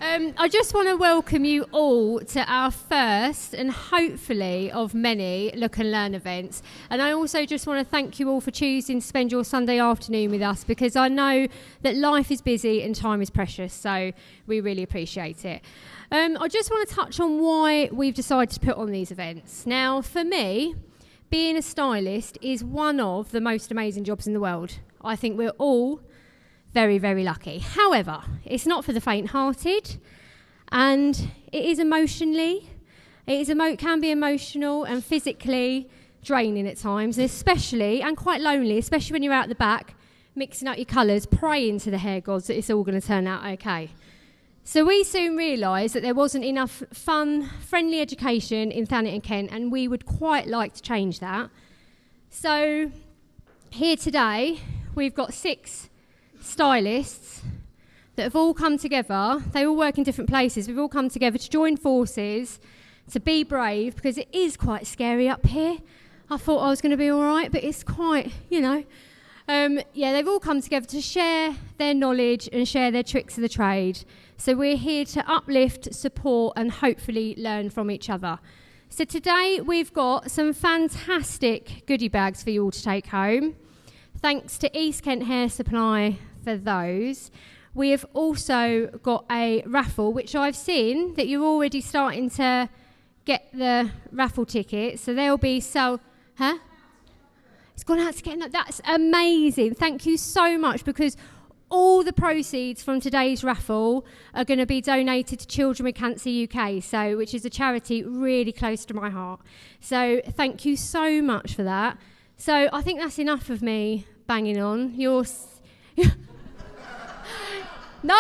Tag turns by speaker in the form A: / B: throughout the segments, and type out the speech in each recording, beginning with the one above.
A: I just want to welcome you all to our first and hopefully of many Look and Learn events. And I also just want to thank you all for choosing to spend your Sunday afternoon with us, because I know that life is busy and time is precious, so we really appreciate it. I just want to touch on why we've decided to put on these events. Now, for me, being a stylist is one of the most amazing jobs in the world. I think we're all very, very lucky. However, it's not for the faint-hearted, and it is can be emotional and physically draining at times, especially, and quite lonely, especially when you're out the back, mixing up your colours, praying to the hair gods that it's all going to turn out okay. So we soon realised that there wasn't enough fun, friendly education in Thanet and Kent, and we would quite like to change that. So here today, we've got 6 stylists that have all come together. They all work in different places. We've all come together to join forces, to be brave, because it is quite scary up here. I thought I was going to be all right, but it's quite, they've all come together to share their knowledge and share their tricks of the trade. So we're here to uplift, support, and hopefully learn from each other. So today we've got some fantastic goodie bags for you all to take home. Thanks to East Kent Hair Supply for those. We have also got a raffle, which I've seen that you're already starting to get the raffle tickets. So they'll be It's gone out to get. That's amazing. Thank you so much, because all the proceeds from today's raffle are going to be donated to Children with Cancer UK, which is a charity really close to my heart. So thank you so much for that. So I think that's enough of me banging on. No,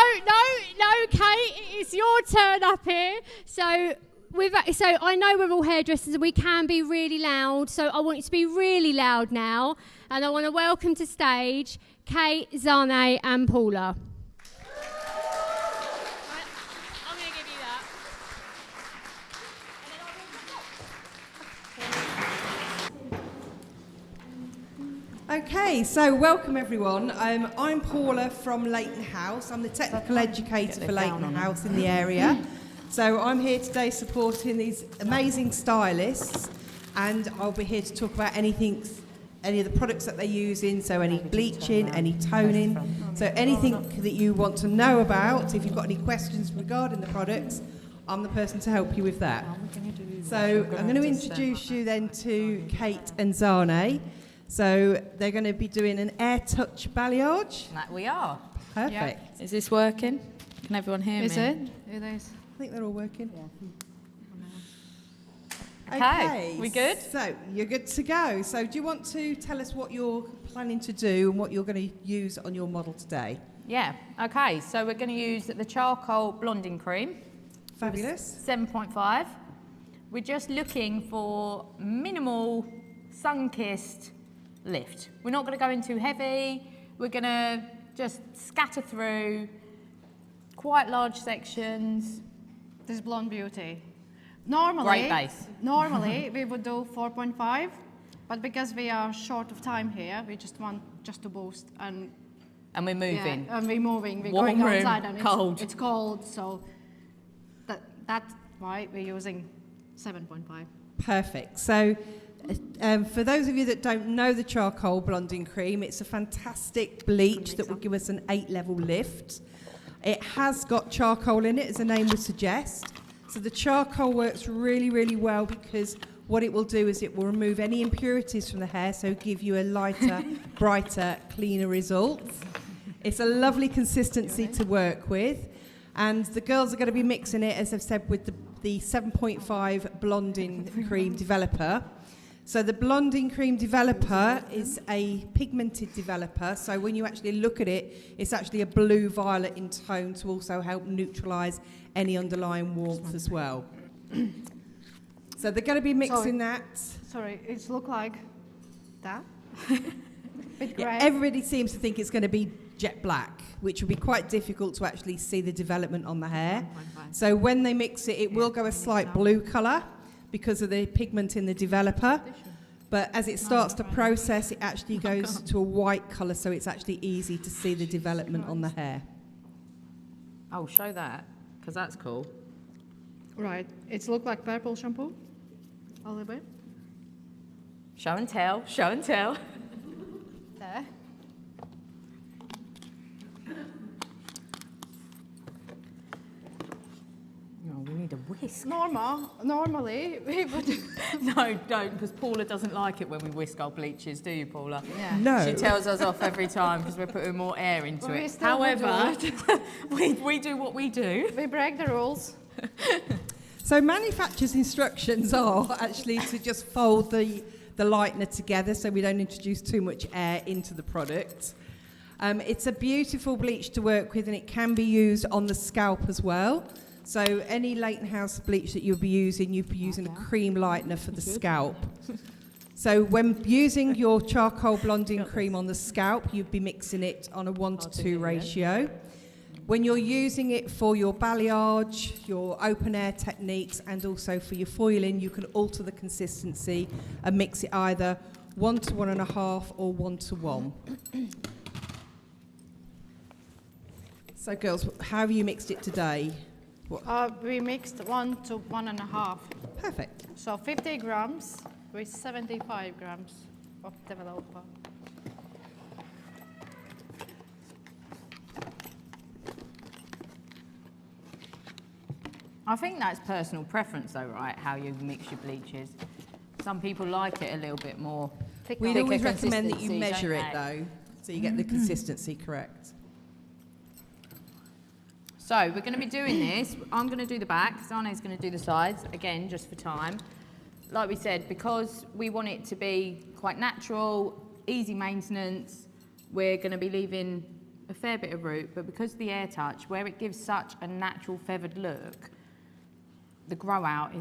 A: Kate, it's your turn up here. So I know we're all hairdressers and we can be really loud, so I want you to be really loud now. And I want to welcome to stage Kate, Zane and Paula. I'm going to give you
B: that. Okay, so welcome everyone. I'm Paula from Leighton House. I'm the technical educator for Leighton House in the area. So I'm here today supporting these amazing stylists, and I'll be here to talk about any of the products that they're using, so any bleaching, any toning, so anything that you want to know about. If you've got any questions regarding the products, I'm the person to help you with that. So I'm going to introduce you then to Kate and Zane. So they're going to be doing an air touch balayage.
C: That we are.
B: Perfect.
C: Yeah. Is this working? Can everyone hear me?
D: Is it? It is.
B: I think they're all working.
C: Yeah.
B: Okay,
C: we good?
B: So you're good to go. So do you want to tell us what you're planning to do and what you're going to use on your model today?
C: Yeah, okay, so we're going to use the charcoal blonding cream.
B: Fabulous.
C: 7.5. We're just looking for minimal sun-kissed lift. We're not going to go in too heavy. We're going to just scatter through quite large sections.
D: This Blonde Beauty.
C: Great base.
D: Normally we would do 4.5, but because we are short of time here, we just want to boost and
C: we're moving.
D: Yeah, and we're moving. We're
C: Warm
D: going
C: room,
D: outside and
C: cold.
D: It's cold, so that's why we're using 7.5.
B: Perfect. So for those of you that don't know the charcoal blonding cream, it's a fantastic bleach that will give us an 8-level lift. It has got charcoal in it, as the name would suggest. So the charcoal works really, really well, because what it will do is it will remove any impurities from the hair, so give you a lighter, brighter, cleaner result. It's a lovely consistency to work with. And the girls are going to be mixing it, as I've said, with the 7.5 blonding cream developer. So the blonding cream developer is a pigmented developer, so when you actually look at it, it's actually a blue-violet in tone to also help neutralise any underlying warmth as well. So they're going to be mixing that.
D: Sorry, it looks like that.
B: Yeah, everybody seems to think it's going to be jet black, which will be quite difficult to actually see the development on the hair. So when they mix it, it will go a slight blue colour because of the pigment in the developer. But as it starts to process, it actually goes to a white colour, so it's actually easy to see the development on the hair.
C: Oh, show that. because that's cool.
D: Right, it's look like purple shampoo. A little bit.
C: Show and tell, show and tell.
D: There.
C: Oh, we need a whisk.
D: Normally, we would.
C: No, don't, because Paula doesn't like it when we whisk our bleaches, do you, Paula?
D: Yeah.
B: No.
C: She tells us off every time because we're putting more air into
D: But we
C: it.
D: still would do
C: However, we do what we do.
D: We break the rules.
B: So manufacturer's instructions are actually to just fold the lightener together so we don't introduce too much air into the product. It's a beautiful bleach to work with, and it can be used on the scalp as well. So any Leighton House bleach that you'll be using a cream lightener for the scalp. So when using your charcoal blonding cream on the scalp, you'd be mixing it on a 1:2 ratio. When you're using it for your balayage, your open air techniques, and also for your foiling, you can alter the consistency and mix it either 1 to 1.5 or 1 to 1. So girls, how have you mixed it today?
D: We mixed 1 to 1.5.
B: Perfect.
D: So 50 grams with 75 grams of developer.
C: I think that's personal preference though, right? How you mix your bleaches. Some people like it a little bit more.
B: We'd always recommend that you
C: consistency,
B: measure
C: don't
B: it
C: they?
B: though, so you get the consistency correct.
C: So we're going to be doing this. I'm going to do the back. Zane's going to do the sides, again, just for time. Like we said, because we want it to be quite natural, easy maintenance, we're going to be leaving a fair bit of root, but because of the air touch, where it gives such a natural feathered look, the grow out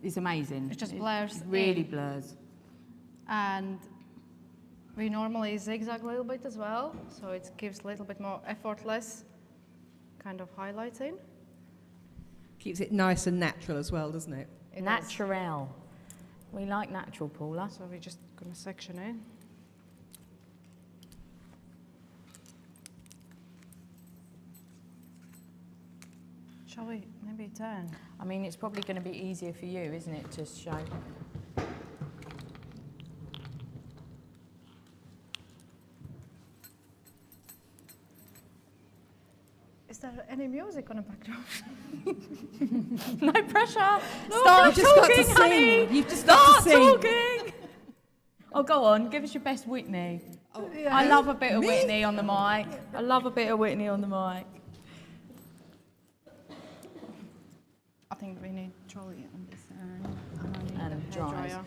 C: is amazing.
D: It just blurs
C: It really
D: in.
C: blurs.
D: And we normally zigzag a little bit as well, so it gives a little bit more effortless kind of highlighting.
B: Keeps it nice and natural as well, doesn't it?
D: It does.
C: Natural. We like natural, Paula.
D: So we're just going to section it. Shall we maybe turn?
C: I mean, it's probably going to be easier for you, isn't it, to show?
D: Is there any music on the background?
C: No pressure.
B: No,
C: Start
B: you've just got to
C: talking,
B: sing.
C: honey.
B: You've just got to
C: Start
B: sing.
C: talking. Oh, go on. Give us your best Whitney.
B: Oh,
C: I love a bit of
B: Me?
C: Whitney on the mic. I love a bit of Whitney on the mic.
D: I think we need trolley on this end.
C: And
D: And
C: dryers.
D: dryer.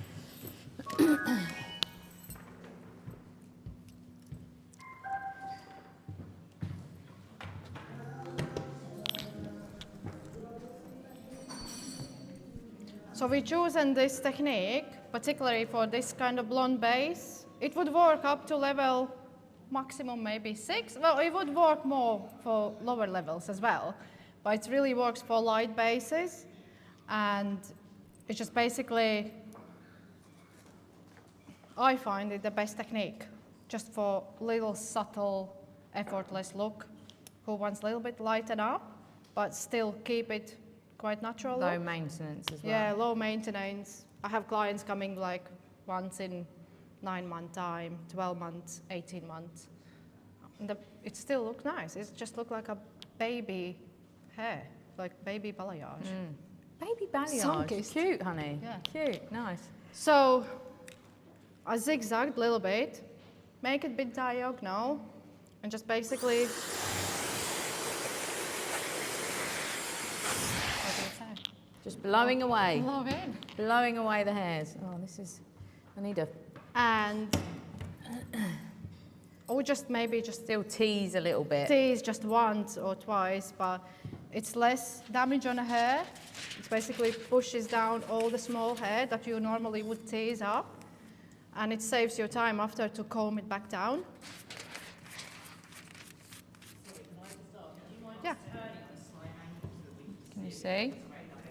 D: So we chosen this technique, particularly for this kind of blonde base. It would work up to level maximum maybe 6. Well, it would work more for lower levels as well, but it really works for light bases. And it's just basically, I find it the best technique, just for little subtle, effortless look, who wants a little bit lighten up, but still keep it quite natural
C: Low
D: look.
C: maintenance as well.
D: Yeah, low maintenance. I have clients coming like once in 9 month time, 12 months, 18 months. And it still looks nice. It just look like a baby hair, like baby balayage.
C: Baby balayage.
D: Sun-kissed.
C: Cute, honey.
D: Yeah.
C: Cute. Nice.
D: So I zigzagged a little bit, make it a bit diagonal, and just basically. What do you say?
C: Just blowing away.
D: Love it.
C: Blowing away the hairs. Oh, this is... I need a...
D: And or just maybe just
C: Still tease a little bit.
D: tease just once or twice, but it's less damage on the hair. It basically pushes down all the small hair that you normally would tease up, and it saves you time after to comb it back down. Yeah.
C: Can you see?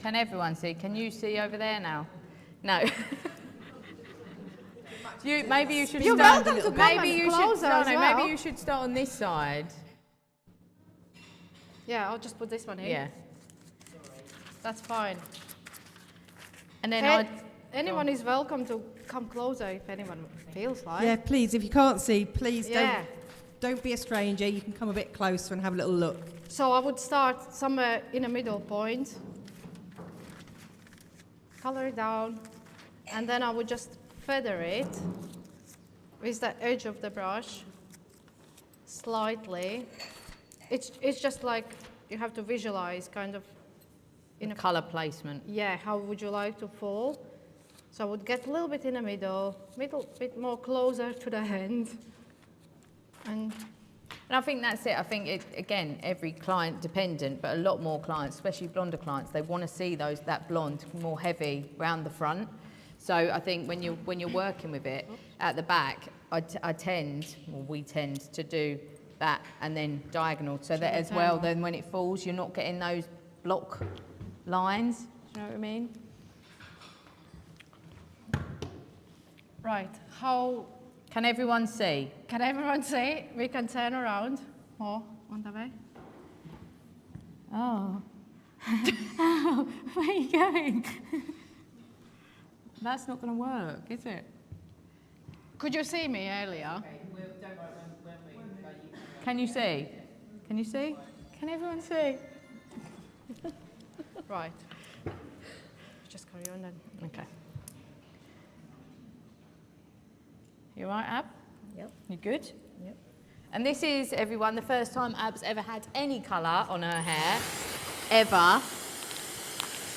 C: Can everyone see? Can you see over there now? No. Maybe you should
D: You're
C: start.
D: welcome to come
C: maybe
D: and
C: you should.
D: closer as
C: Maybe
D: well.
C: you should start on this side.
D: Yeah, I'll just put this one in.
C: Yeah.
D: That's fine.
C: And then
D: Anyone is welcome to come closer if anyone feels like.
B: Yeah, please, if you can't see, please
D: Yeah.
B: don't be a stranger. You can come a bit closer and have a little look.
D: So I would start somewhere in a middle point, color it down, and then I would just feather it with the edge of the brush slightly. It's just like you have to visualize kind of in a
C: colour placement.
D: yeah, how would you like to fall? So I would get a little bit in the middle bit more closer to the hand. And
C: I think that's it. I think, again, every client dependent, but a lot more clients, especially blonder clients, they want to see that blonde more heavy round the front. So I think when you're working with it at the back, we tend to do that and then diagonal, so that as well, then when it falls, you're not getting those block lines. Do you know what I mean?
D: right, how
C: Can everyone see?
D: can everyone see? We can turn around more on the way.
C: Oh. Where are you going? That's not going to work, is it?
D: Could you see me earlier?
C: Can you see? Can you see? Can everyone see?
D: Right. Just carry on then.
C: Okay. You all right, Ab?
E: Yep.
C: You good?
E: Yep.
C: And this is, everyone, the first time Ab's ever had any colour on her hair, ever.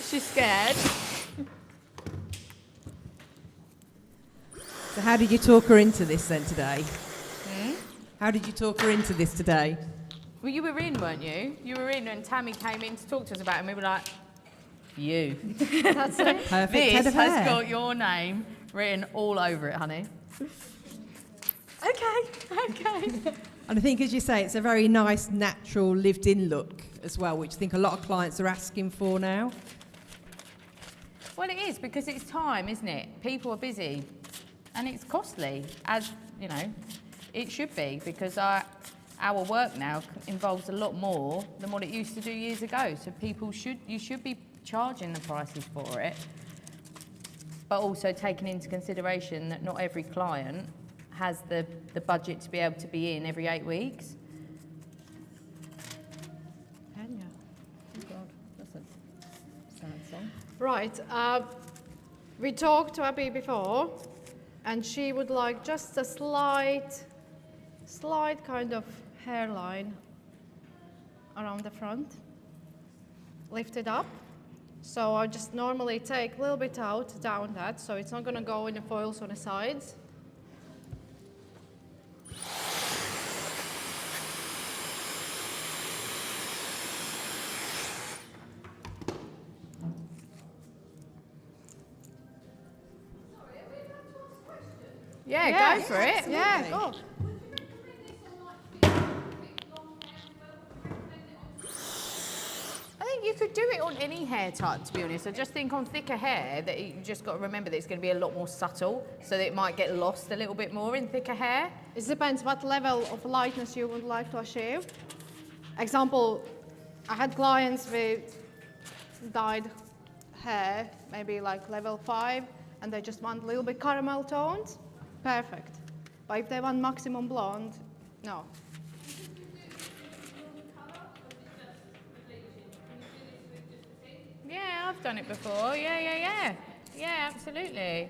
C: She's scared.
B: So how did you talk her into this then today? How did you talk her into this today?
C: Well, you were in, weren't you? You were in, and Tammy came in to talk to us about it, and we were like, you.
D: That's it.
B: Perfect
C: This
B: head of
C: has
B: hair.
C: got your name written all over it, honey. Okay.
B: And I think, as you say, it's a very nice, natural, lived-in look as well, which I think a lot of clients are asking for now.
C: Well, it is, because it's time, isn't it? People are busy, and it's costly, as, you know, it should be, because our work now involves a lot more than what it used to do years ago. So you should be charging the prices for it, but also taking into consideration that not every client has the budget to be able to be in every 8 weeks.
E: Tanya. Oh God, that's a sad song.
D: Right. We talked to Abby before, and she would like just a slight kind of hairline around the front, lift it up. So I just normally take a little bit out, down that, so it's not going to go in the foils on the sides.
C: Yeah, go for it.
D: Yeah, go.
C: I think you could do it on any hair type, to be honest. I just think on thicker hair that you just got to remember that it's going to be a lot more subtle, so that it might get lost a little bit more in thicker hair.
D: It depends what level of lightness you would like to achieve. Example, I had clients with dyed hair, maybe like level 5, and they just want a little bit caramel tones. Perfect. But if they want maximum blonde, no.
C: Yeah, I've done it before. Yeah, absolutely.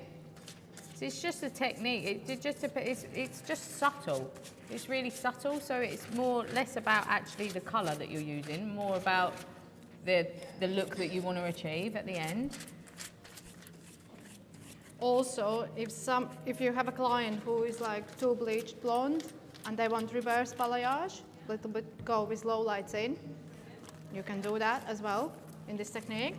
C: So it's just a technique. It's just subtle. It's really subtle. So it's less about actually the colour that you're using, more about the look that you want to achieve at the end.
D: Also, if you have a client who is like too bleached blonde and they want reverse balayage, a little bit go with low lights in, you can do that as well in this technique.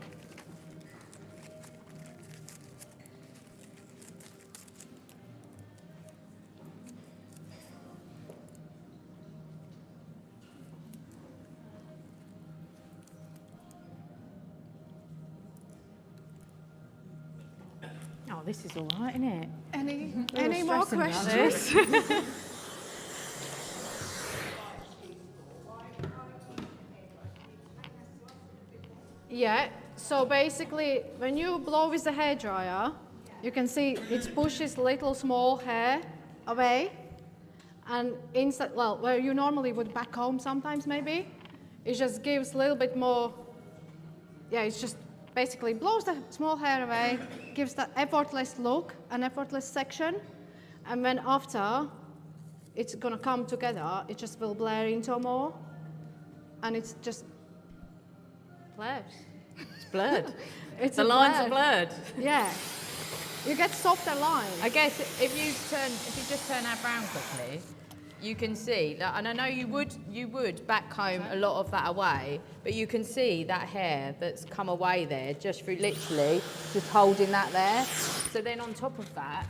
C: Oh, this is all right, isn't it?
D: Any more
C: stressing about
D: questions? Yeah, so basically when you blow with the hairdryer, you can see it pushes little small hair away. And inside, well, where you normally would back home sometimes maybe, it just gives a little bit more, yeah, it's just basically blows the small hair away, gives that effortless look, an effortless section. And then after it's gonna come together, it just will blur into more. And it's just blurred.
C: It's blurred.
D: It's
C: The
D: a
C: lines are
D: blur.
C: blurred.
D: Yeah. You get softer lines.
C: I guess if you just turn that round quickly, you can see that, and I know you would back comb a lot of that away, but you can see that hair that's come away there just through literally just holding that there. So then on top of that,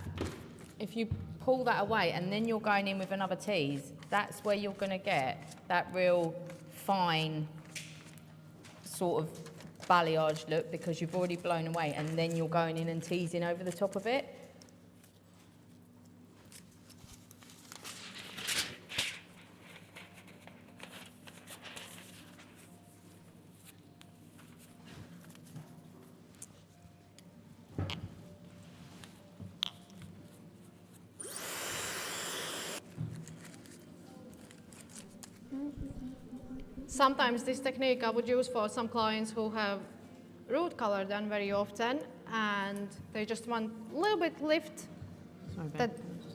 C: if you pull that away and then you're going in with another tease, that's where you're going to get that real fine sort of balayage look, because you've already blown away and then you're going in and teasing over the top of it.
D: Sometimes this technique I would use for some clients who have root color done very often and they just want a little bit lift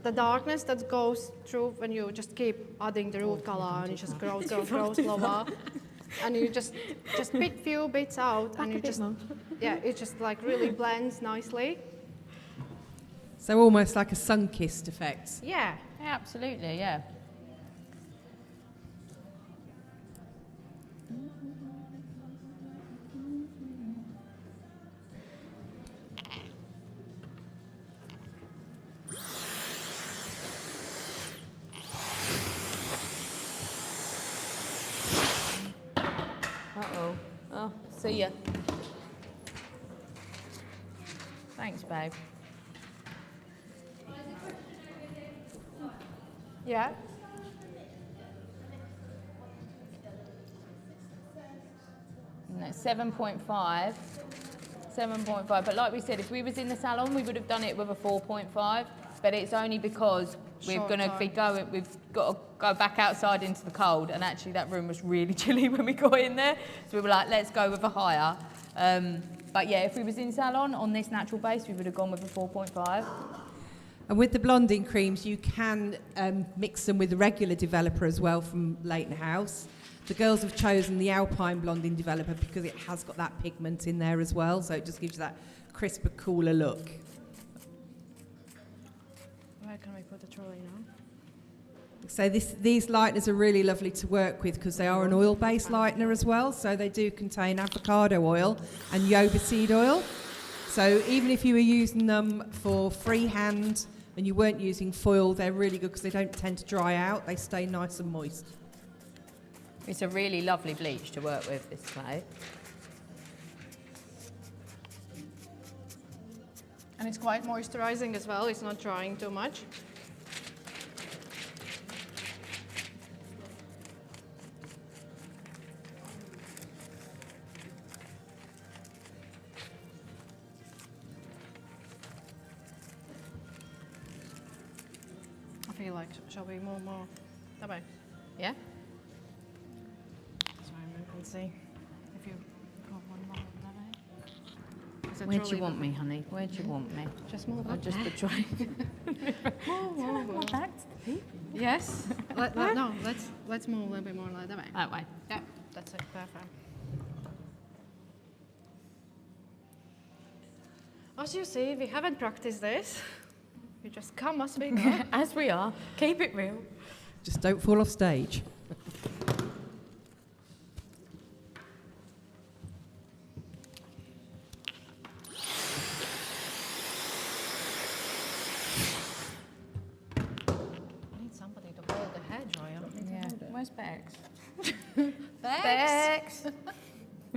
D: the darkness that goes through when you just keep adding the root color and it just grows lower and you just pick few bits out and you just, yeah, it just like really blends nicely.
B: So almost like a sun-kissed effect.
D: Yeah.
C: Yeah, absolutely, yeah. Uh-oh. Oh, see ya. Thanks, babe.
D: Yeah.
C: No, 7.5. 7.5. But like we said, if we was in the salon, we would have done it with a 4.5. But it's only because we've got to go back outside into the cold, and actually that room was really chilly when we got in there. So we were like, let's go with a higher. But yeah, if we was in salon on this natural base, we would have gone with a 4.5.
B: And with the blonding creams, you can mix them with the regular developer as well from Leighton House. The girls have chosen the Alpine blonding developer because it has got that pigment in there as well, so it just gives you that crisper, cooler look.
D: Where can we put the trolley now?
B: So these lighteners are really lovely to work with because they are an oil-based lightener as well, so they do contain avocado oil and yoba seed oil. So even if you were using them for freehand and you weren't using foil, they're really good because they don't tend to dry out. They stay nice and moist.
C: It's a really lovely bleach to work with, this clay.
D: And it's quite moisturizing as well, it's not drying too much. I feel like, shall we move more that way?
C: Yeah?
D: Sorry, we can see if you go one more that way. Is that
C: Where do you
D: trolley-
C: want me, honey? Where do you want me?
D: Just move
C: I'll
D: up
C: just
D: there.
C: betray.
D: More back to the people. Yes. No, let's move a little bit more like that way.
C: That way.
D: Yeah, that's it. Perfect. As you see, we haven't practiced this. We just come as we go.
C: As we are. Keep it real.
B: Just don't fall off stage.
D: I need somebody to hold the hairdryer.
C: Yeah. Where's Bex?
D: Bex!
C: Bex! You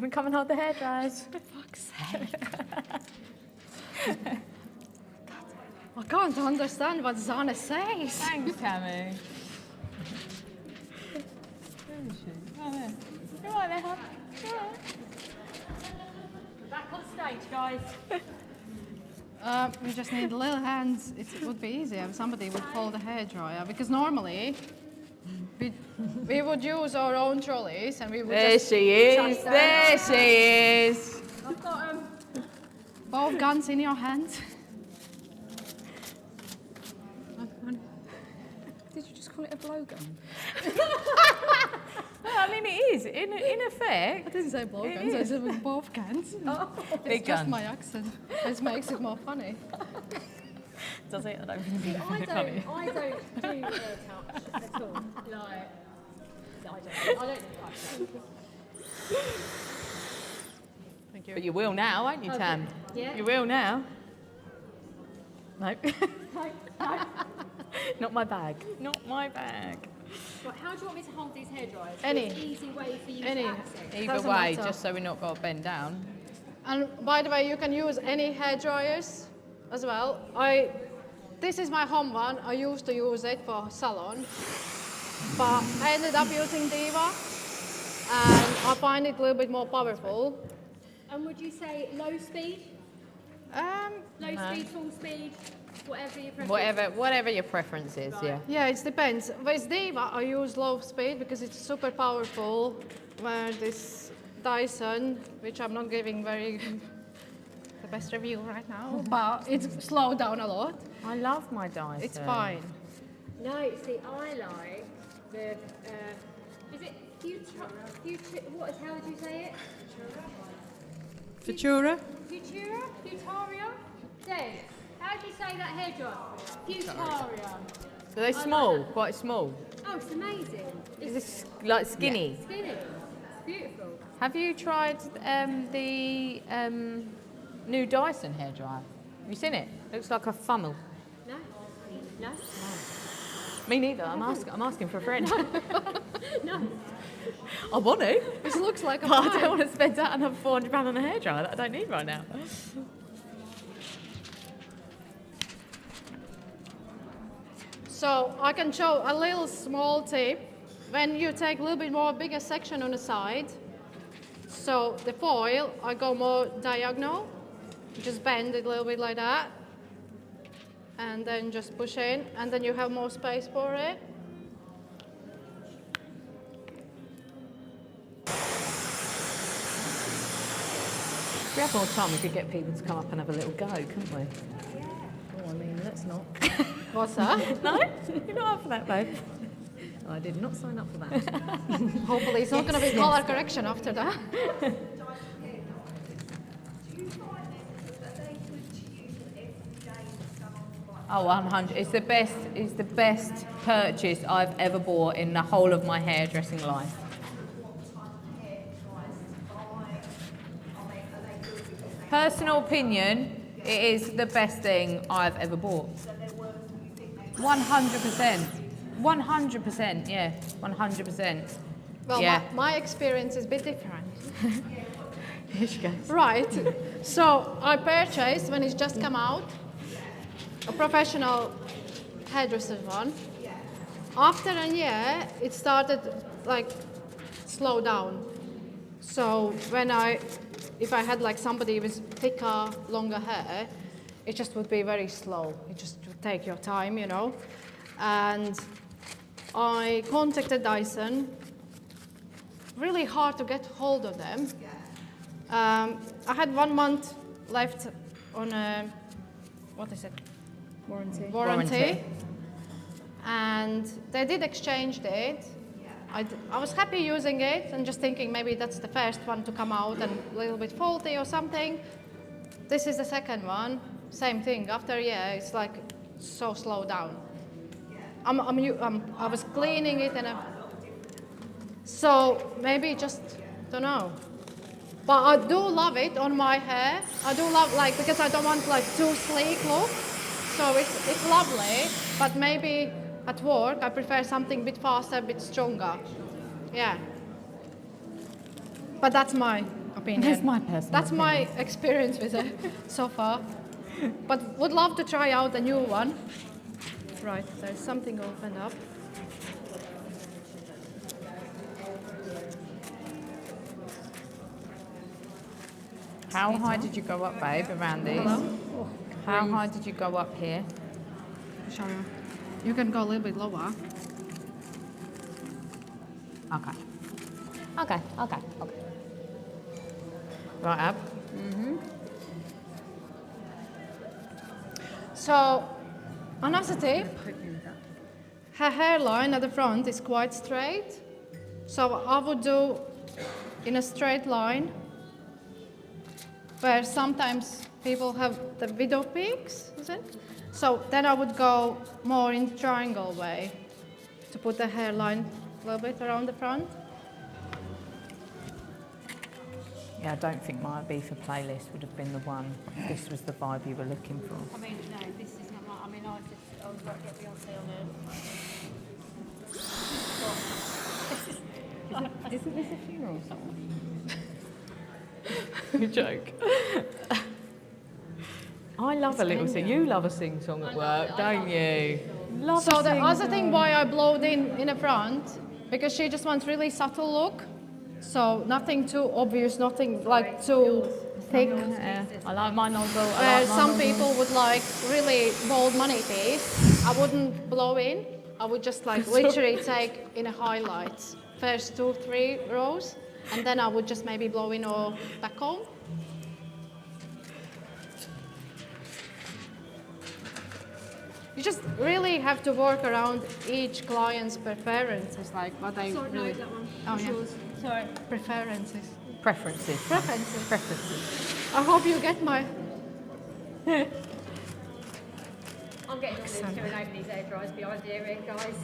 C: want to come and hold the hair dryers?
D: Fuck's sake. I can't understand what Zana says.
C: Thanks, Camu. Where is she? Oh, there. You all right there, hon? You all right? change, guys.
D: We just need little hands. It would be easier if somebody would hold a hairdryer, because normally we would use our own trolleys and we would
C: There
D: just
C: she is. There she is.
D: I've got both guns in your hands.
E: Did you just call it a blowgun?
C: I mean, it is in effect.
D: I didn't say blowguns, I said with both guns.
C: Big
D: It's just
C: guns.
D: my accent. It makes it more funny.
C: Does it? I don't think it's
A: I
C: funny.
A: don't do hair touch at all. Like, I don't touch.
D: Thank you.
C: But you will now, won't you, Tam?
A: Yeah.
C: You will now. No. Not my bag. Not my bag.
A: Right, how do you want me to hold these hair dryers?
D: Any.
A: It's an easy way for you
D: Any.
A: to access.
C: Either
D: Doesn't
C: way,
D: matter.
C: just so we're not got to bend down.
D: And by the way, you can use any hair dryers as well. This is my home one. I used to use it for salon, but I ended up using Diva, and I find it a little bit more powerful.
A: And would you say low speed? Low speed, full speed, whatever your preference.
C: Whatever your preference is, yeah.
D: Yeah, it depends. With Diva, I use low speed because it's super powerful. Where this Dyson, which I'm not giving the best review right now, but it's slowed down a lot.
C: I love my Dyson.
D: It's fine.
A: No, see, I like the. Is it how would you say it?
B: Futura?
A: Futura? Futaria? Des, how do you say that hairdryer? Futaria.
C: Are they small? Quite small?
A: Oh, it's amazing.
C: Is this like skinny?
A: Skinny. It's beautiful.
C: Have you tried the new Dyson hairdryer? Have you seen it? Looks like a funnel.
A: No? No?
C: Me neither. I'm asking for a friend.
A: No.
C: I want to.
D: This looks like a
C: But I
D: pie.
C: don't want to spend out another £400 on a hairdryer that I don't need right now.
D: So I can show a little small tip. When you take a little bit more bigger section on the side, so the foil, I go more diagonal, just bend it a little bit like that, and then just push in, and then you have more space for it.
C: If we had more time, we could get people to come up and have a little go, couldn't we?
E: Oh, I mean, let's not.
D: What's that?
C: No? You're not up for that, babe?
E: I did not sign up for that.
D: Hopefully it's not going to be color correction after that.
C: Oh, 100. It's the best purchase I've ever bought in the whole of my hairdressing life. Personal opinion, it is the best thing I've ever bought. 100%. 100%, yeah. 100%.
D: Well,
C: Yeah.
D: my experience is a bit different.
C: Here she goes.
D: Right. So I purchased, when it's just come out, a professional hairdresser one. After a year, it started like slow down. So if I had like somebody with thicker, longer hair, it just would be very slow. It just would take your time, you know. And I contacted Dyson. Really hard to get hold of them. I had 1 month left on a, what is it? Warranty. And they did exchange it. I was happy using it and just thinking maybe that's the first one to come out and a little bit faulty or something. This is the second one. Same thing. After a year, it's like so slow down. I was cleaning it and so maybe just don't know. But I do love it on my hair. I do love because I don't want like too sleek look. So it's lovely, but maybe at work I prefer something a bit faster, a bit stronger. Yeah. But that's my opinion.
C: That's my personal
D: That's my experience with it so far. But would love to try out a new one. Right, there's something opened up.
C: How high did you go up, babe, around these?
D: Hello?
C: How high did you go up here?
D: Show you. You can go a little bit lower.
C: Okay. Okay, okay, okay. Right, Ab?
D: So, another tip, her hairline at the front is quite straight. So I would do in a straight line, where sometimes people have the widow peaks, is it? So then I would go more in triangle way to put the hairline a little bit around the front.
C: Yeah, I don't think my Ibiza playlist would have been the one if this was the vibe you were looking for.
E: I mean, no, this is not right. I mean, I was about to get Beyonce on it. Isn't this a funeral song?
C: You joke. I love a little sing. You love a sing song at work, don't you? Love
D: So
C: a
D: the
C: sing
D: other
C: song.
D: thing why I blowed in the front, because she just wants really subtle look. So nothing too obvious, nothing like too thick.
C: Yeah, I like my nozzle.
D: Where some people would like really bold money piece, I wouldn't blow in. I would just like literally take in a highlights, first 2-3 rows, and then I would just maybe blow in or back home. You just really have to work around each client's preferences, like what they really.
E: that one.
D: Oh yeah.
E: Sorry.
D: Preferences.
C: Preferences.
D: Preferences.
C: Preferences.
D: I hope you get my.
E: I'm getting all these doing over these air dryers behind the earring, guys.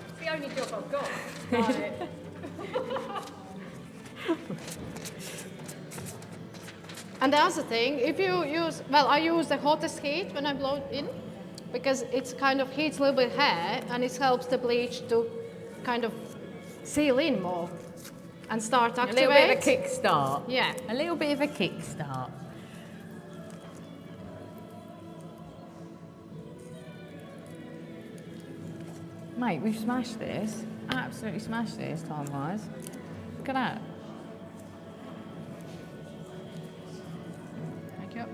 E: It's the only job I've got. Right.
D: And the other thing, if you use, well, I use the hottest heat when I blow it in, because it's kind of heats a little bit hair, and it helps the bleach to kind of seal in more and start
C: A
D: activate.
C: little bit of a kickstart.
D: Yeah.
C: A little bit of a kickstart. Mate, we've smashed this. Absolutely smashed this time-wise. Look at that.
D: Thank you.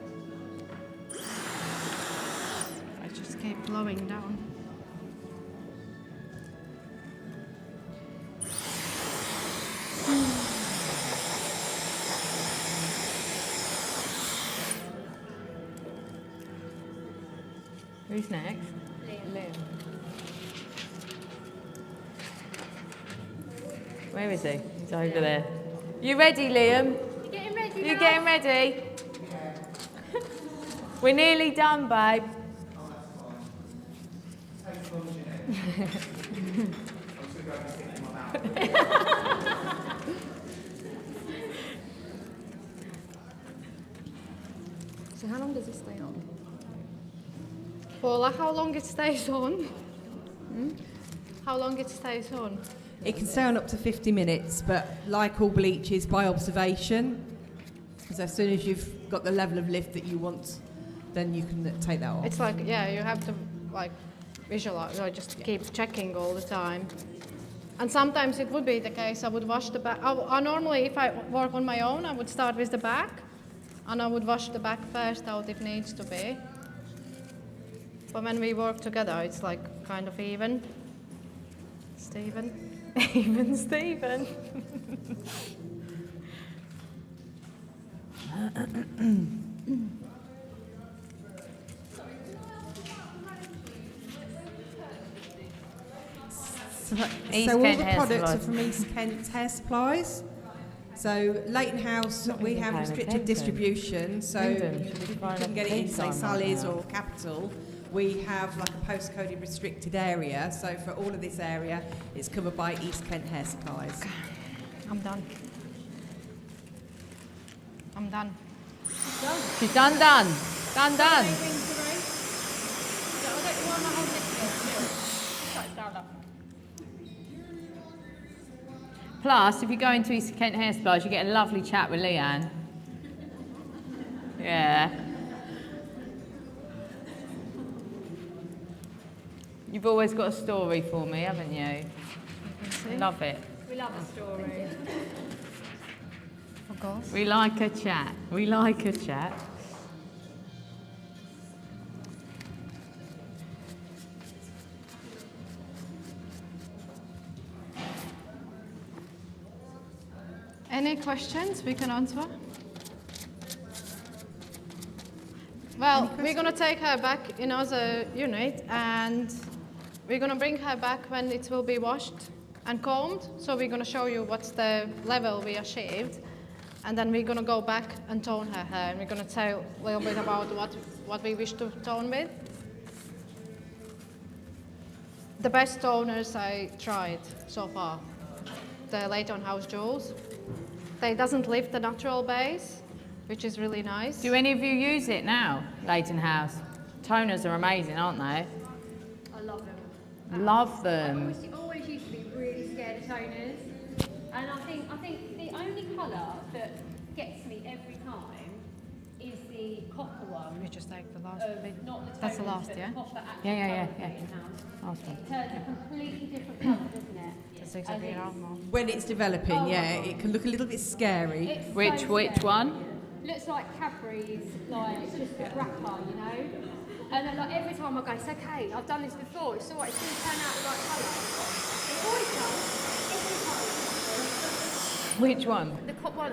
D: I just keep blowing down.
C: Who's next? Liam. Where is he? He's over there. You ready, Liam?
E: You getting ready
C: You
E: now?
C: getting ready? We're nearly done, babe.
D: So how long does it stay on? For like how long it stays on? How long it stays on?
B: It can stay on up to 50 minutes, but like all bleaches, by observation. Because as soon as you've got the level of lift that you want, then you can take that off.
D: It's like, yeah, you have to like visualize, or just keep checking all the time. And sometimes it would be the case, I would wash the back. I normally, if I work on my own, I would start with the back, and I would wash the back first out if needs to be. But when we work together, it's like kind of even. Steven.
C: Even Stephen. East
B: So all
C: Kent
B: the
C: Hair
B: products are
C: Supplies.
B: from East Kent Hair Supplies. So Leighton House,
C: Not
B: we
C: really
B: have
C: paying
B: restricted
C: attention.
B: distribution. So
C: Brendan,
B: if
C: should we
B: you
C: find
B: can
C: a
B: get it in,
C: peace
B: say,
C: sign right
B: Sally's
C: now?
B: or Capital, we have like a postcoded restricted area. So for all of this area, it's covered by East Kent Hair Supplies.
D: I'm done. I'm done.
C: She's done. Done. Plus, if you go into East Kent Hair Supplies, you get a lovely chat with Leanne. Yeah. You've always got a story for me, haven't you? Love it.
E: We love a story.
D: course.
C: We like a chat. We like a chat.
D: Any questions we can answer? Well, we're going to take her back in other unit and we're going to bring her back when it will be washed and combed. So we're going to show you what's the level we achieved. And then we're going to go back and tone her hair. And we're going to tell a little bit about what we wish to tone with. The best toners I tried so far, the Leighton House Jewels. They doesn't lift the natural base, which is really nice.
C: Do any of you use it now, Leighton House? Toners are amazing, aren't they?
A: I love them.
C: Love them.
A: I always used to be really scared of toners, and I think the only colour that gets me every time is the copper one.
D: We just take the last bit.
A: Not the
D: That's the
A: toners,
D: last,
A: but
D: yeah?
A: the copper actual
C: Yeah.
A: colour in-house.
C: Last one.
A: It turns a completely different colour, doesn't it?
D: That's exactly normal.
B: When it's developing, yeah, it can look a little bit scary.
A: It's
C: Which
A: so
C: which
A: scary.
C: one?
A: Looks like Cadbury's, like just a wrapper, you know. And then, like every time I go, it's okay. I've done this before. It's alright. It's going to turn out the right colour. It always does. Every time.
C: Which one?
A: The copper,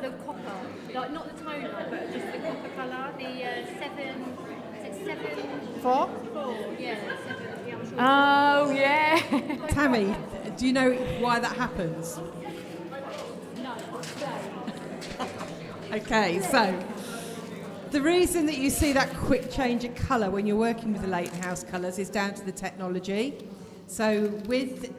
A: like not the toner, but just the copper colour. The 7. Is it 7?
D: 4?
A: 4. Yeah, 7. Yeah, I'm sure.
C: Oh, yeah.
B: Tammy, do you know why that happens?
A: No,
B: Okay, so the reason that you see that quick change of colour when you're working with the Leighton House colours is down to the technology. So with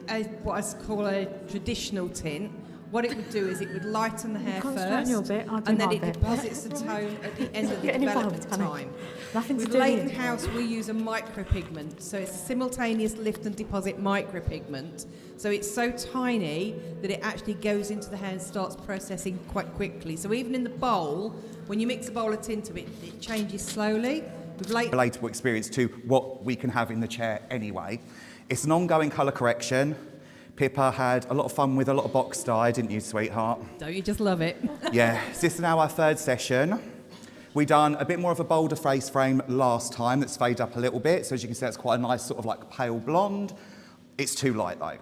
B: what I call a traditional tint, what it would do is it would lighten the hair
C: Concentrate on your
B: first,
C: bit, I'll do
B: and then
C: my
B: it
C: bit.
B: deposits the tone at the end of the
C: Get
B: development
C: involved, honey.
B: time.
C: Nothing to
B: With
C: do
B: Leighton
C: here.
B: House, we use a micropigment, so it's a simultaneous lift and deposit micropigment. So it's so tiny that it actually goes into the hair and starts processing quite quickly. So even in the bowl, when you mix a bowl of tint of it, it changes slowly. With Leighton
F: Relatable experience to what we can have in the chair anyway. It's an ongoing colour correction. Pippa had a lot of fun with a lot of box dye, didn't you, sweetheart?
B: Don't you just love it?
F: Yeah, so this is now our third session. We done a bit more of a bolder face frame last time that's faded up a little bit. So as you can see, it's quite a nice sort of like pale blonde. It's too light though.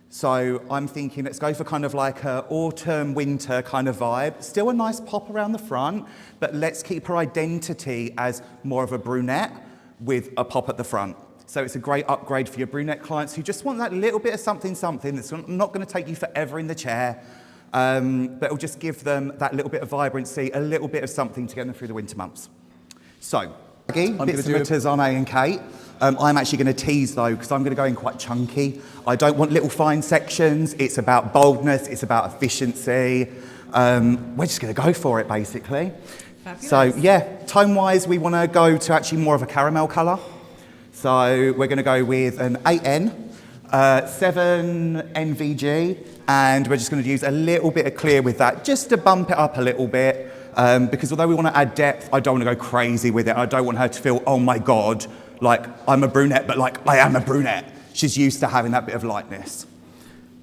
F: So I'm thinking let's go for kind of like a autumn, winter kind of vibe. Still a nice pop around the front, but let's keep her identity as more of a brunette with a pop at the front. So it's a great upgrade for your brunette clients who just want that little bit of something that's not going to take you forever in the chair, but it'll just give them that little bit of vibrancy, a little bit of something to get them through the winter months. So, bits and bitters on A and Kate. I'm actually going to tease though, because I'm going to go in quite chunky. I don't want little fine sections. It's about boldness. It's about efficiency. We're just going to go for it, basically.
B: Fabulous.
F: So, yeah, tone-wise, we want to go to actually more of a caramel colour. So we're going to go with an 8N, 7 NVG, and we're just going to use a little bit of clear with that, just to bump it up a little bit, because although we want to add depth, I don't want to go crazy with it. I don't want her to feel, oh my God, like I'm a brunette, but like I am a brunette. She's used to having that bit of lightness.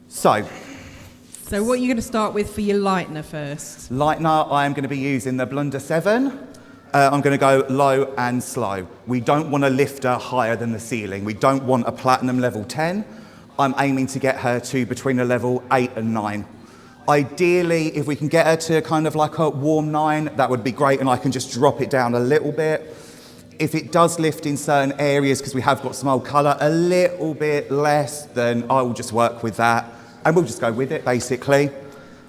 F: So,
B: So what are you going to start with for your lightener first?
F: lightener, I am going to be using the Blunder 7. I'm going to go low and slow. We don't want to lift her higher than the ceiling. We don't want a platinum level 10. I'm aiming to get her to between a level 8 and 9. Ideally, if we can get her to kind of like a warm 9, that would be great, and I can just drop it down a little bit. If it does lift in certain areas, because we have got some old colour, a little bit less, then I will just work with that, and we'll just go with it, basically.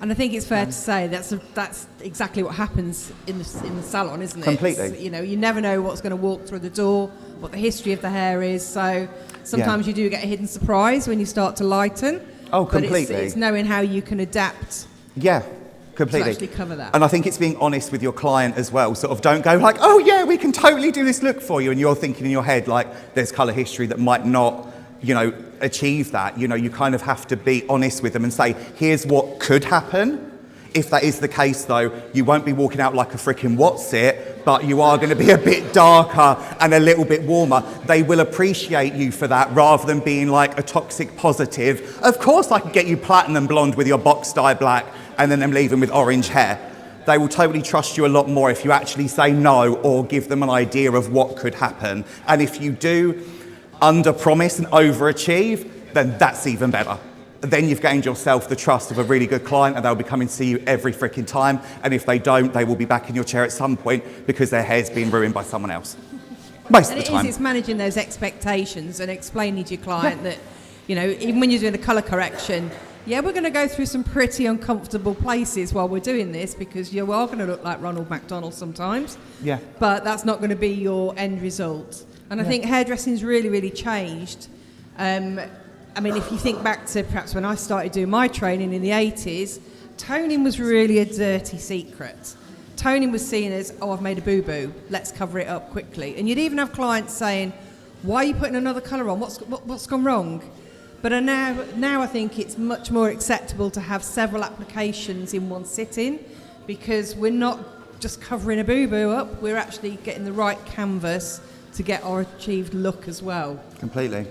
B: And I think it's fair to say that's exactly what happens in the salon, isn't it?
F: Completely.
B: It's, you know, you never know what's going to walk through the door, what the history of the hair is. So sometimes you do get a hidden surprise when you start to lighten.
F: Oh,
B: but
F: completely.
B: it's knowing how you can adapt
F: Yeah, completely.
B: to actually cover that.
F: And I think it's being honest with your client as well. Sort of don't go like, oh yeah, we can totally do this look for you. And you're thinking in your head like there's colour history that might not, you know, achieve that. You know, you kind of have to be honest with them and say, here's what could happen. If that is the case though, you won't be walking out like a freaking what's it, but you are going to be a bit darker and a little bit warmer. They will appreciate you for that rather than being like a toxic positive. Of course I could get you platinum blonde with your box dye black and then them leaving with orange hair. They will totally trust you a lot more if you actually say no or give them an idea of what could happen. And if you do under-promise and overachieve, then that's even better. Then you've gained yourself the trust of a really good client, and they'll be coming to see you every freaking time. And if they don't, they will be back in your chair at some point because their hair's been ruined by someone else. Most of the time.
B: It's managing those expectations and explaining to your client that, you know, even when you're doing the colour correction, yeah, we're going to go through some pretty uncomfortable places while we're doing this because you are going to look like Ronald McDonald sometimes.
F: Yeah.
B: But that's not going to be your end result. And I think hairdressing's really, really changed. I mean, if you think back to perhaps when I started doing my training in the 80s, toning was really a dirty secret. Toning was seen as, oh, I've made a boo-boo, let's cover it up quickly. And you'd even have clients saying, why are you putting another colour on? What's gone wrong? But now I think it's much more acceptable to have several applications in one sitting because we're not just covering a boo-boo up, we're actually getting the right canvas to get our achieved look as well.
F: Completely.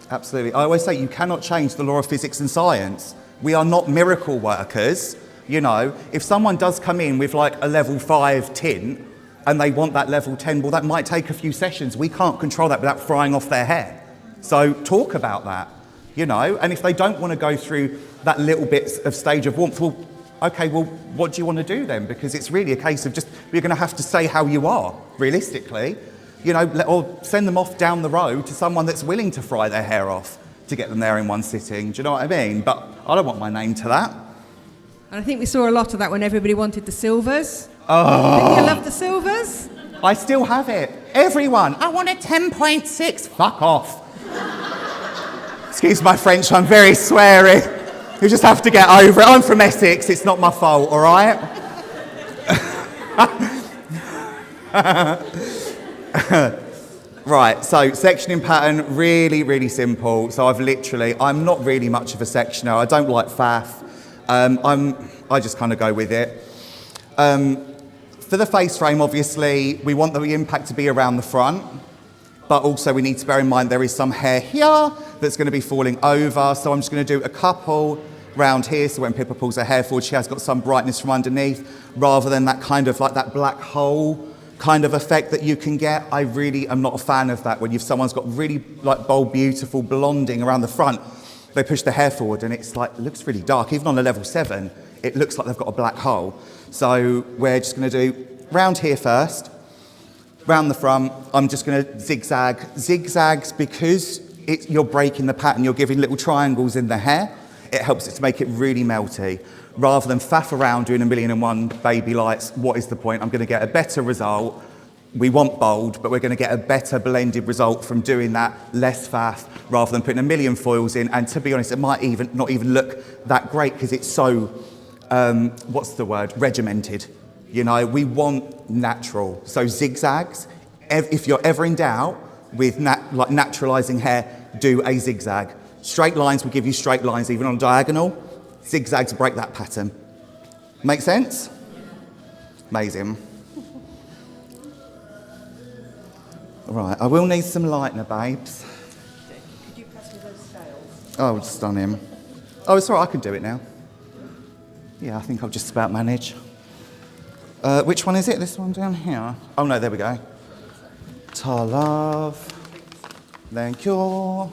F: Absolutely. I always say you cannot change the law of physics and science. We are not miracle workers. You know, if someone does come in with like a level 5 tint and they want that level 10, well, that might take a few sessions. We can't control that without frying off their hair. So talk about that, you know, and if they don't want to go through that little bit of stage of warmth, well, okay, well, what do you want to do then? Because it's really a case of just, you're going to have to say how you are, realistically. You know, or send them off down the road to someone that's willing to fry their hair off to get them there in one sitting. Do you know what I mean? But I don't want my name to that.
B: And I think we saw a lot of that when everybody wanted the silvers. Oh. Didn't you love the silvers?
F: I still have it. Everyone, I want a 10.6. Fuck off. Excuse my French, I'm very sweary. You just have to get over it. I'm from Essex, it's not my fault, all right? Right, so sectioning pattern, really, really simple. So I'm not really much of a sectioner. I don't like faff. I just kind of go with it. For the face frame, obviously, we want the impact to be around the front, but also we need to bear in mind there is some hair here that's going to be falling over. So I'm just going to do a couple round here. So when Pippa pulls her hair forward, she has got some brightness from underneath, rather than that kind of like that black hole kind of effect that you can get. I really am not a fan of that. When someone's got really like bold, beautiful blonding around the front, they push the hair forward and it's like, it looks really dark. Even on a level 7, it looks like they've got a black hole. So we're just going to do round here first, round the front. I'm just going to zigzag. Zigzags because you're breaking the pattern. You're giving little triangles in the hair. It helps it to make it really melty. Rather than faff around doing 1,000,001 baby lights, what is the point? I'm going to get a better result. We want bold, but we're going to get a better blended result from doing that, less faff, rather than putting 1,000,000 foils in. And to be honest, it might not even look that great because it's so, regimented. You know, we want natural. So zigzags, if you're ever in doubt with naturalising hair, do a zigzag. Straight lines will give you straight lines, even on diagonal. Zigzags break that pattern. Make sense? Amazing. Right, I will need some lightener, babes.
B: Could you pass me those scales?
F: Oh, stunning. Oh, it's all right, I can do it now. Yeah, I think I'll just about manage. Which one is it? This one down here? Oh, no, there we go. Ta love. Thank you.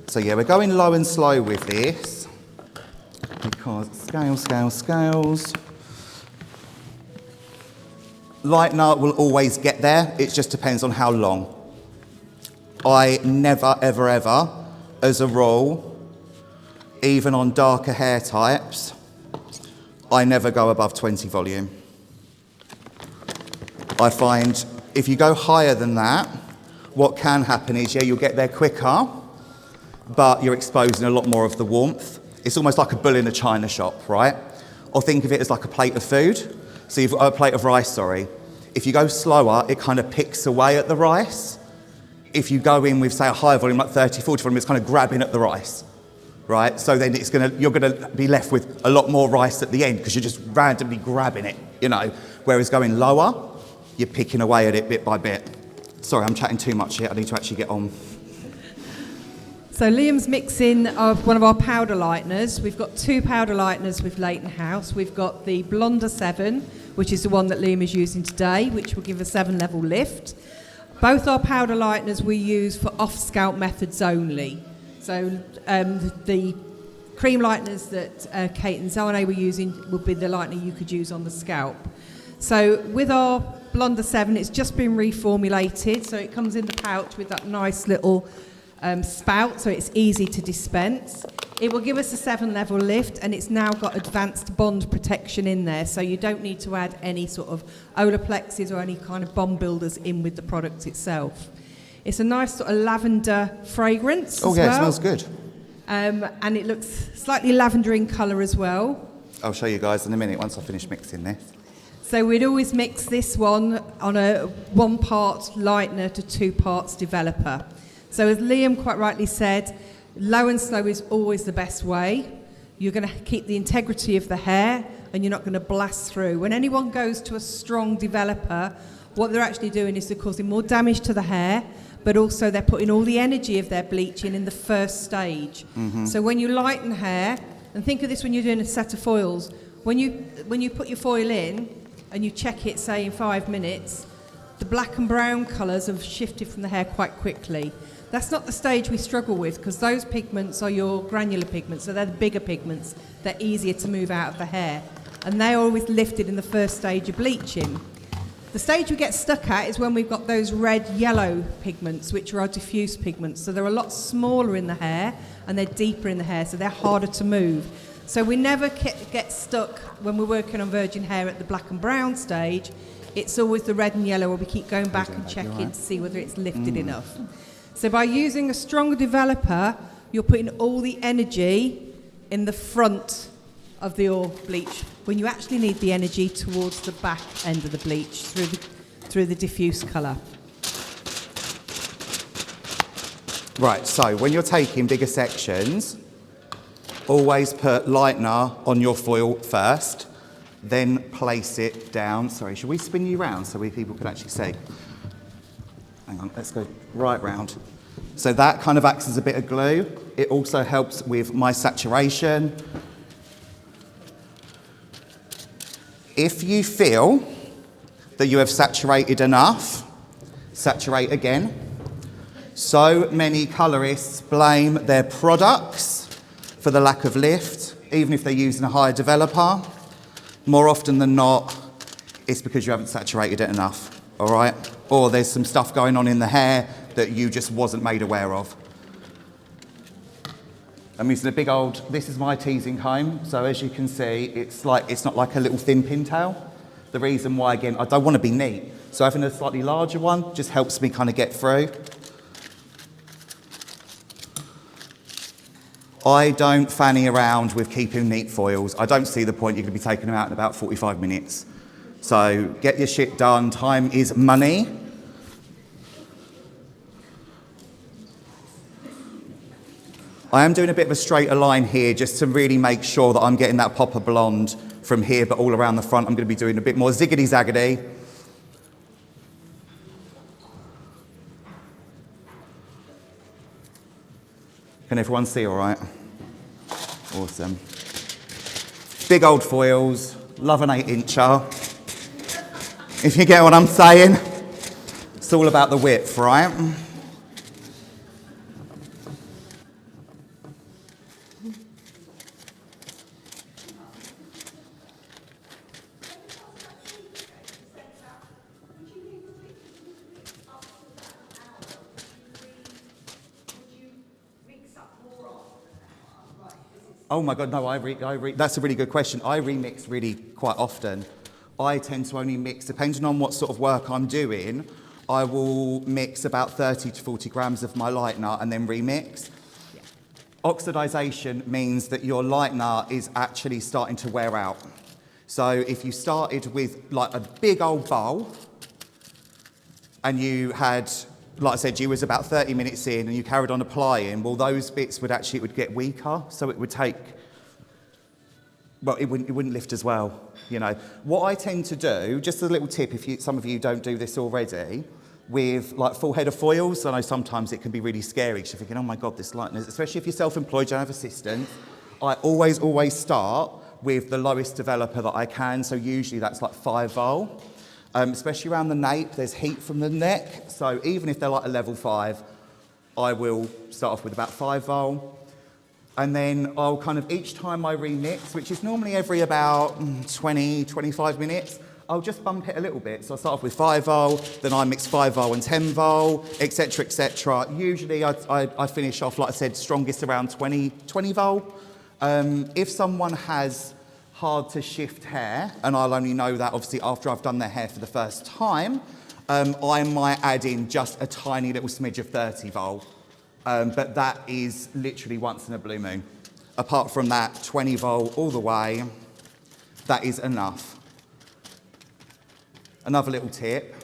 F: So yeah, we're going low and slow with this because scales. Lightener will always get there. It just depends on how long. I never, ever, ever, as a rule, even on darker hair types, I never go above 20 volume. I find if you go higher than that, what can happen is, yeah, you'll get there quicker, but you're exposing a lot more of the warmth. It's almost like a bull in a china shop, right? Or think of it as like a plate of food. So you've got a plate of rice, sorry. If you go slower, it kind of picks away at the rice. If you go in with, say, a higher volume, like 30, 40 volume, it's kind of grabbing at the rice, right? So then you're going to be left with a lot more rice at the end because you're just randomly grabbing it, you know? Whereas going lower, you're picking away at it bit by bit. Sorry, I'm chatting too much here. I need to actually get on.
B: So Liam's mixing one of our powder lighteners. We've got 2 powder lighteners with Leighton House. We've got the Blonder 7, which is the one that Liam is using today, which will give a 7-level lift. Both our powder lighteners we use for off-scalp methods only. So the cream lighteners that Kate and Zane were using would be the lightener you could use on the scalp. So with our Blonder 7, it's just been reformulated, so it comes in the pouch with that nice little spout, so it's easy to dispense. It will give us a 7-level lift, and it's now got advanced bond protection in there, so you don't need to add any sort of Olaplexes or any kind of bond builders in with the product itself. It's a nice sort of lavender fragrance.
F: Oh,
B: as
F: yeah,
B: well.
F: it smells good.
B: And it looks slightly lavender in colour as well.
F: I'll show you guys in a minute once I finish mixing this.
B: So we'd always mix this one on a 1-part lightener to 2 parts developer. So as Liam quite rightly said, low and slow is always the best way. You're going to keep the integrity of the hair and you're not going to blast through. When anyone goes to a strong developer, what they're actually doing is they're causing more damage to the hair, but also they're putting all the energy of their bleaching in the first stage. Mm-hmm. So when you lighten hair, and think of this when you're doing a set of foils, when you put your foil in and you check it, say, in 5 minutes, the black and brown colours have shifted from the hair quite quickly. That's not the stage we struggle with, because those pigments are your granular pigments, so they're the bigger pigments. They're easier to move out of the hair. And they're always lifted in the first stage of bleaching. The stage we get stuck at is when we've got those red-yellow pigments, which are our diffuse pigments. So they're a lot smaller in the hair, and they're deeper in the hair, so they're harder to move. So we never get stuck when we're working on virgin hair at the black and brown stage. It's always the red and yellow where we keep going back and checking to see whether it's lifted enough. So by using a stronger developer, you're putting all the energy in the front of the oil bleach, when you actually need the energy towards the back end of the bleach through the diffuse colour.
F: Right, so when you're taking bigger sections, always put lightener on your foil first, then place it down. Sorry, should we spin you round so people can actually see? Hang on, let's go right round. So that kind of acts as a bit of glue. It also helps with my saturation. If you feel that you have saturated enough, saturate again. So many colourists blame their products for the lack of lift, even if they're using a higher developer. More often than not, it's because you haven't saturated it enough, all right? Or there's some stuff going on in the hair that you just wasn't made aware of. I'm using a big old, this is my teasing comb, so as you can see, it's not like a little thin pintail. The reason why, again, I don't want to be neat, so having a slightly larger one just helps me kind of get through. I don't fanny around with keeping neat foils. I don't see the point. You're going to be taking them out in about 45 minutes. So get your shit done. Time is money. I am doing a bit of a straighter line here just to really make sure that I'm getting that pop of blonde from here, but all around the front I'm going to be doing a bit more ziggity-zaggity. Can everyone see all right? Awesome. Big old foils, love an 8-incher. If you get what I'm saying, it's all about the width, right? Oh my God, no, that's a really good question. I remix really quite often. I tend to only mix, depending on what sort of work I'm doing, I will mix about 30 to 40 grams of my lightener and then remix. Yeah. Oxidization means that your lightener is actually starting to wear out. So if you started with like a big old bowl and you had, like I said, you was about 30 minutes in and you carried on applying, well, those bits would get weaker, so it would take, well, it wouldn't lift as well, you know. What I tend to do, just a little tip if some of you don't do this already, with like full head of foils. I know sometimes it can be really scary because you're thinking, oh my God, this lightness, especially if you're self-employed, you don't have assistants. I always start with the lowest developer that I can. So usually that's like 5 vol. Especially around the nape, there's heat from the neck. So even if they're like a level 5, I will start off with about 5 vol. And then I'll kind of, each time I remix, which is normally every about 20, 25 minutes, I'll just bump it a little bit. So I start off with 5 vol, then I mix 5 vol and 10 vol, etc., etc. Usually I finish off, like I said, strongest around 20 vol. If someone has hard to shift hair, and I'll only know that obviously after I've done their hair for the first time, I might add in just a tiny little smidge of 30 vol. But that is literally once in a blue moon. Apart from that, 20 vol all the way, that is enough. Another little tip,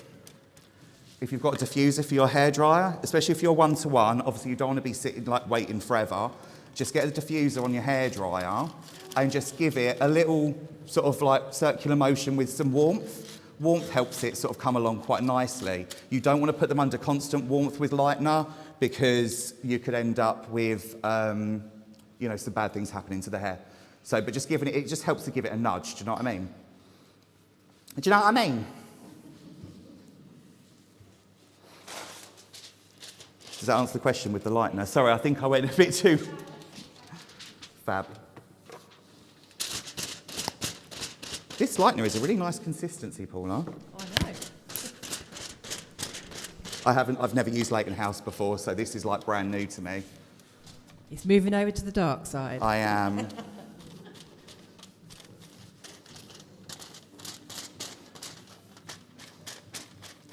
F: if you've got a diffuser for your hairdryer, especially if you're one-to-one, obviously you don't want to be sitting like waiting forever, just get a diffuser on your hairdryer and just give it a little sort of like circular motion with some warmth. Warmth helps it sort of come along quite nicely. You don't want to put them under constant warmth with lightener because you could end up with, some bad things happening to the hair. So, but just giving it just helps to give it a nudge, do you know what I mean? Do you know what I mean? Does that answer the question with the lightener? Sorry, I think I went a bit too fab. This lightener is a really nice consistency, Paula.
B: I know.
F: I've never used Leighton House before, so this is like brand new to me.
B: It's moving over to the dark side.
F: I am.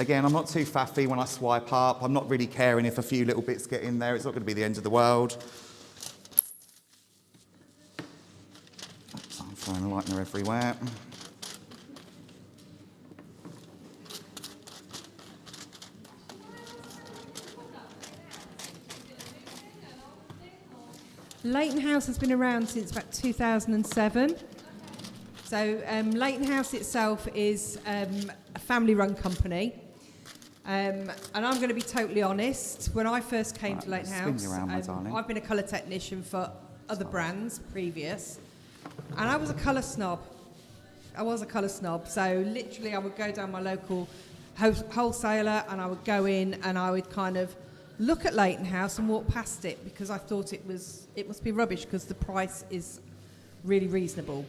F: Again, I'm not too faffy when I swipe up. I'm not really caring if a few little bits get in there. It's not going to be the end of the world. Oops, I'm throwing a lightener everywhere.
B: Leighton House has been around since about 2007. So Leighton House itself is a family-run company. And I'm going to be totally honest. When I first came to Leighton House, I've been a colour technician for other brands previous, and I was a colour snob. So literally I would go down my local wholesaler and I would go in and I would kind of look at Leighton House and walk past it because I thought it must be rubbish because the price is really reasonable.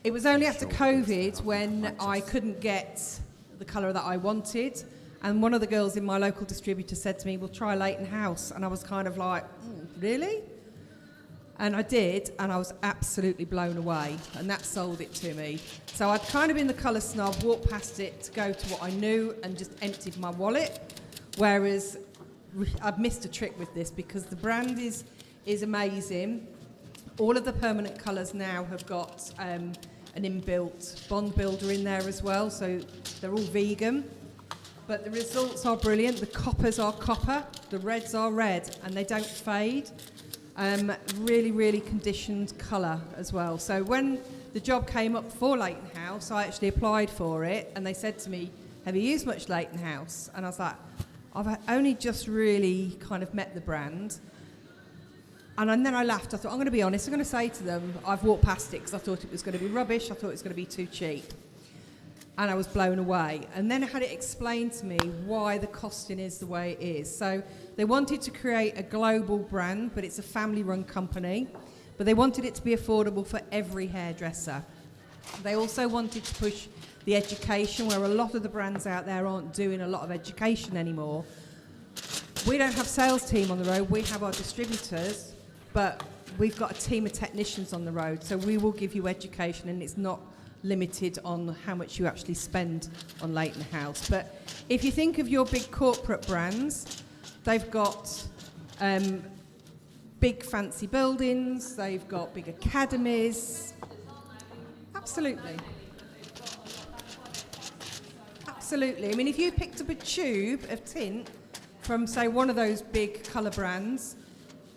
B: It was only after COVID when I couldn't get the colour that I wanted, and one of the girls in my local distributor said to me, "Well, try Leighton House," and I was kind of like, really? And I did, and I was absolutely blown away, and that sold it to me. So I'd kind of been the colour snob, walked past it to go to what I knew and just emptied my wallet, whereas I've missed a trick with this because the brand is amazing. All of the permanent colours now have got an inbuilt bond builder in there as well, so they're all vegan. But the results are brilliant. The coppers are copper, the reds are red, and they don't fade. Really, really conditioned colour as well. So when the job came up for Leighton House, I actually applied for it, and they said to me, "Have you used much Leighton House?" And I was like, I've only just really kind of met the brand. And then I laughed. I thought, I'm going to be honest. I'm going to say to them, I've walked past it because I thought it was going to be rubbish. I thought it was going to be too cheap. And I was blown away. And then I had it explained to me why the costing is the way it is. So they wanted to create a global brand, but it's a family-run company. But they wanted it to be affordable for every hairdresser. They also wanted to push the education, where a lot of the brands out there aren't doing a lot of education anymore. We don't have sales team on the road, we have our distributors, but we've got a team of technicians on the road, so we will give you education, and it's not limited on how much you actually spend on Leighton House. But if you think of your big corporate brands, they've got big fancy buildings, they've got big academies. Absolutely. Absolutely. I mean, if you picked up a tube of tint from, say, one of those big colour brands,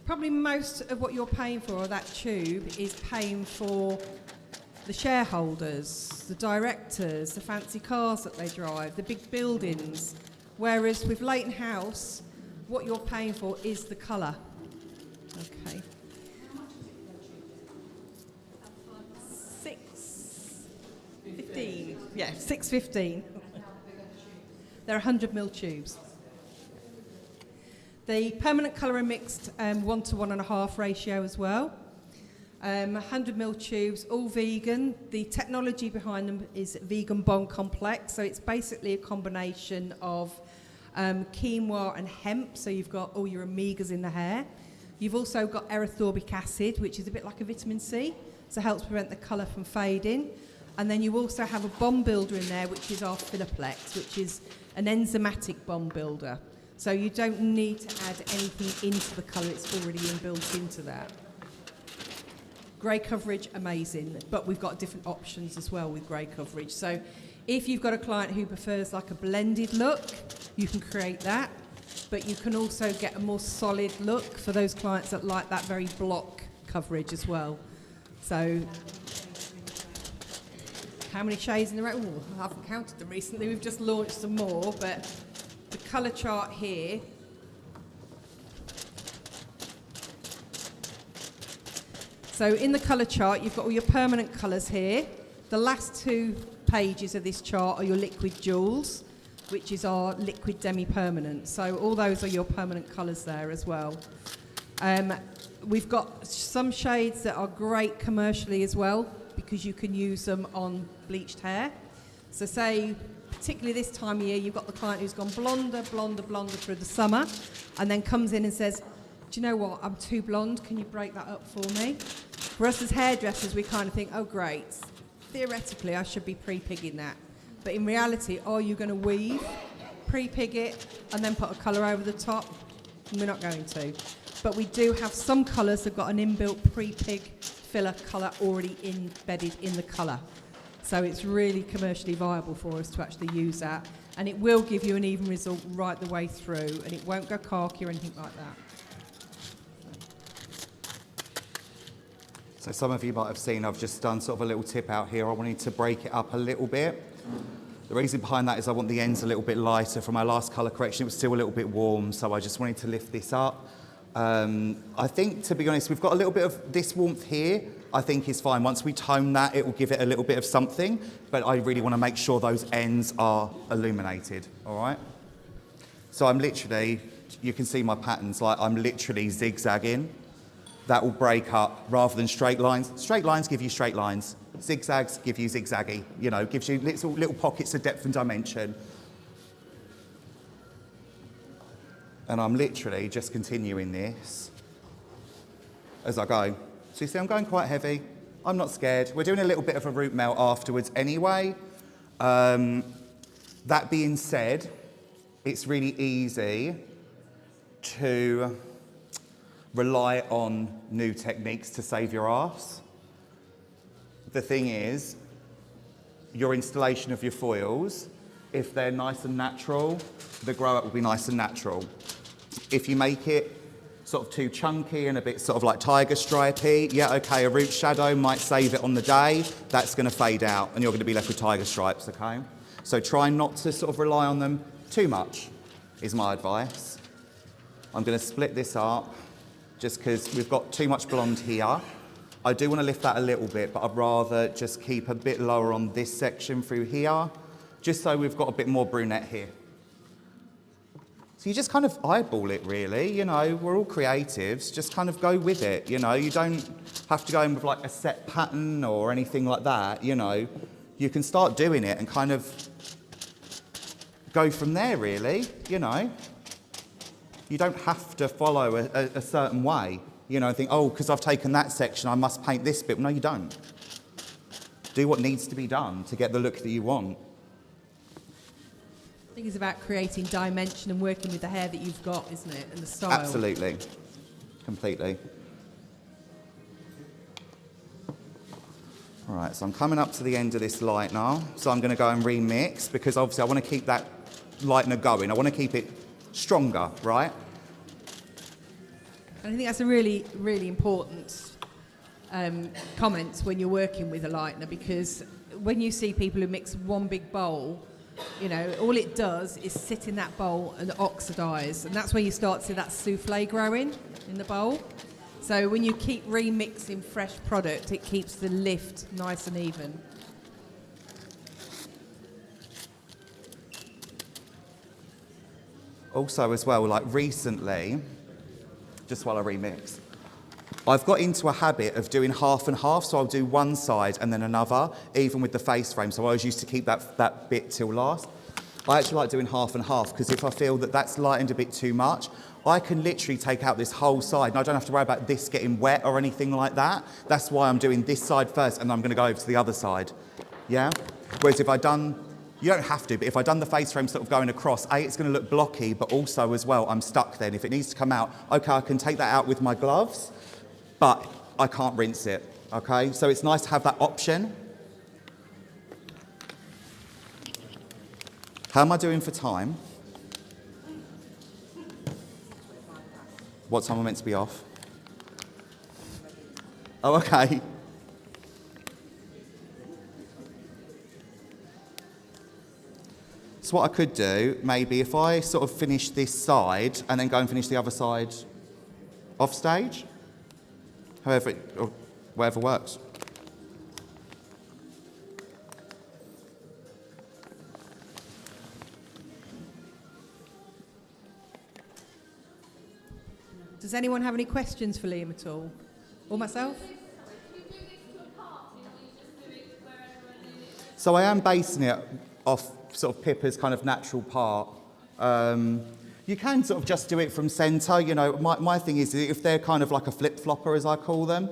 B: probably most of what you're paying for that tube is paying for the shareholders, the directors, the fancy cars that they drive, the big buildings. Whereas with Leighton House, what you're paying for is the colour. Okay. $6.15. Yeah, $6.15. They're 100ml tubes. The permanent colour and mixed 1 to 1.5 ratio as well. 100ml tubes, all vegan. The technology behind them is vegan bond complex, so it's basically a combination of quinoa and hemp, so you've got all your omegas in the hair. You've also got erythorbic acid, which is a bit like a vitamin C, so it helps prevent the colour from fading. And then you also have a bond builder in there, which is our Filaplex, which is an enzymatic bond builder. So you don't need to add anything into the colour, it's already inbuilt into that. Grey coverage, amazing, but we've got different options as well with grey coverage. So if you've got a client who prefers like a blended look, you can create that, but you can also get a more solid look for those clients that like that very block coverage as well. So how many shades in the range? I haven't counted them recently, we've just launched some more, but the colour chart here, so in the colour chart you've got all your permanent colours here. The last 2 pages of this chart are your liquid jewels, which is our liquid demi-permanent. So all those are your permanent colours there as well. We've got some shades that are great commercially as well, because you can use them on bleached hair. So say, particularly this time of year, you've got the client who's gone blonder through the summer, and then comes in and says, do you know what, I'm too blonde, can you break that up for me? For us as hairdressers, we kind of think, oh great, theoretically I should be pre-pigging that. But in reality, are you going to weave, pre-pig it, and then put a colour over the top? We're not going to. But we do have some colours that have got an inbuilt pre-pig filler colour already embedded in the colour. So it's really commercially viable for us to actually use that. And it will give you an even result right the way through, and it won't go khaki or anything like that.
F: So some of you might have seen I've just done sort of a little tip out here. I wanted to break it up a little bit. The reason behind that is I want the ends a little bit lighter. From our last colour correction, it was still a little bit warm, so I just wanted to lift this up. I think, to be honest, we've got a little bit of this warmth here, I think is fine. Once we tone that, it will give it a little bit of something, but I really want to make sure those ends are illuminated, all right? So I'm literally, you can see my patterns, like I'm literally zigzagging. That will break up rather than straight lines. Straight lines give you straight lines. Zigzags give you zigzaggy, you know, gives you little pockets of depth and dimension. And I'm literally just continuing this as I go. So you see, I'm going quite heavy. I'm not scared. We're doing a little bit of a root melt afterwards anyway. That being said, it's really easy to rely on new techniques to save your arse. The thing is, your installation of your foils, if they're nice and natural, the grow up will be nice and natural. If you make it sort of too chunky and a bit sort of like tiger stripey, yeah, okay, a root shadow might save it on the day, that's going to fade out and you're going to be left with tiger stripes, okay? So try not to sort of rely on them too much, is my advice. I'm going to split this up just because we've got too much blonde here. I do want to lift that a little bit, but I'd rather just keep a bit lower on this section through here, just so we've got a bit more brunette here. So you just kind of eyeball it, really. You know, we're all creatives. Just kind of go with it. You know, you don't have to go in with like a set pattern or anything like that. You know, you can start doing it and kind of go from there, really. You know, you don't have to follow a certain way. You know, and think, oh, because I've taken that section, I must paint this bit. No, you don't. Do what needs to be done to get the look that you want.
B: I think it's about creating dimension and working with the hair that you've got, isn't it, and the style.
F: Absolutely, completely. All right, so I'm coming up to the end of this light now. So I'm going to go and remix because obviously I want to keep that lightener going. I want to keep it stronger, right?
B: And I think that's a really, really important comment when you're working with a lightener, because when you see people who mix one big bowl, You know, all it does is sit in that bowl and oxidise, and that's where you start to see that soufflé growing in the bowl. So when you keep remixing fresh product, it keeps the lift nice and even.
F: Also as well, like recently, just while I remix, I've got into a habit of doing half and half, so I'll do one side and then another, even with the face frame. So I always used to keep that bit till last. I actually like doing half and half because if I feel that that's lightened a bit too much, I can literally take out this whole side and I don't have to worry about this getting wet or anything like that. That's why I'm doing this side first and I'm going to go over to the other side. Yeah? Whereas if I'd done, you don't have to, but if I'd done the face frame sort of going across, A, it's going to look blocky, but also as well, I'm stuck then. If it needs to come out, okay, I can take that out with my gloves, but I can't rinse it, okay? So it's nice to have that option. How am I doing for time? What time am I meant to be off? Oh, okay. So what I could do, maybe if I sort of finish this side and then go and finish the other side off stage, however, or whatever works.
B: Does anyone have any questions for Liam at all? Or myself?
F: So I am basing it off sort of Pippa's kind of natural part. You can sort of just do it from centre, you know, my thing is if they're kind of like a flip-flopper as I call them,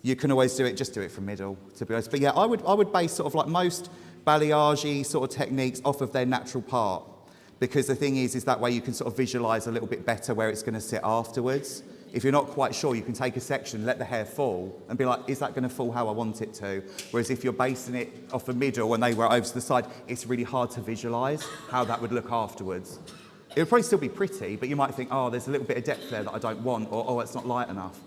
F: you can always just do it from middle, to be honest. But yeah, I would base sort of like most balayage sort of techniques off of their natural part. Because the thing is that way you can sort of visualise a little bit better where it's going to sit afterwards. If you're not quite sure, you can take a section, let the hair fall, and be like, is that going to fall how I want it to? Whereas if you're basing it off the middle and they were over to the side, it's really hard to visualise how that would look afterwards. It would probably still be pretty, but you might think, oh, there's a little bit of depth there that I don't want, or oh, it's not light enough.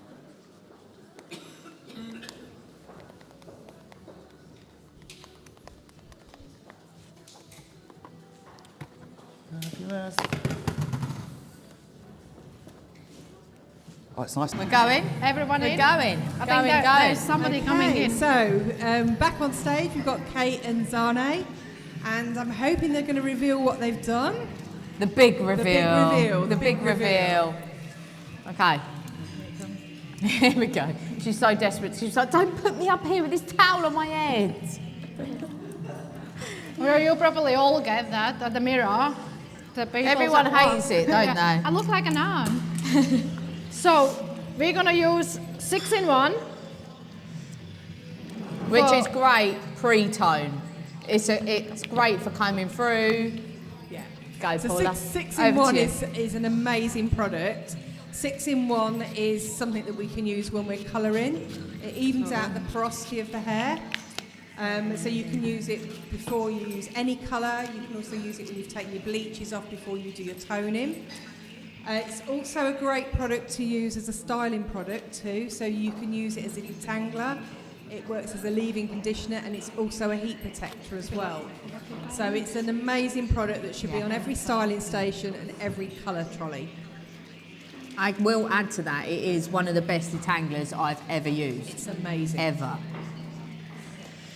F: Oh, it's nice.
C: We're going.
D: Everyone
C: We're
D: in?
C: going.
D: I
C: Going,
D: think
C: going.
D: there's somebody coming in.
B: So, back on stage, we've got Kate and Zane, and I'm hoping they're going to reveal what they've done.
C: The big reveal.
B: The big reveal.
C: Okay. Here we go. She's so desperate. She's like, don't put me up here with this towel on my head.
D: Well, you probably all get that at the mirror. The people
C: Everyone
D: that
C: hates it, don't they?
D: I look like an nun. So, we're going to use 6-in-1.
C: Which is great pre-tone. It's great for combing through.
B: Yeah.
C: Go,
B: So
C: Paula.
B: 6-in-1
C: Over to you.
B: is an amazing product. 6-in-1 is something that we can use when we're colouring. It evens out the porosity of the hair. So you can use it before you use any colour. You can also use it when you've taken your bleaches off before you do your toning. It's also a great product to use as a styling product too. So you can use it as a detangler. It works as a leave-in conditioner and it's also a heat protector as well. So it's an amazing product that should be on every styling station and every colour trolley.
C: I will add to that, it is one of the best detanglers I've ever used.
B: It's amazing.
C: Ever.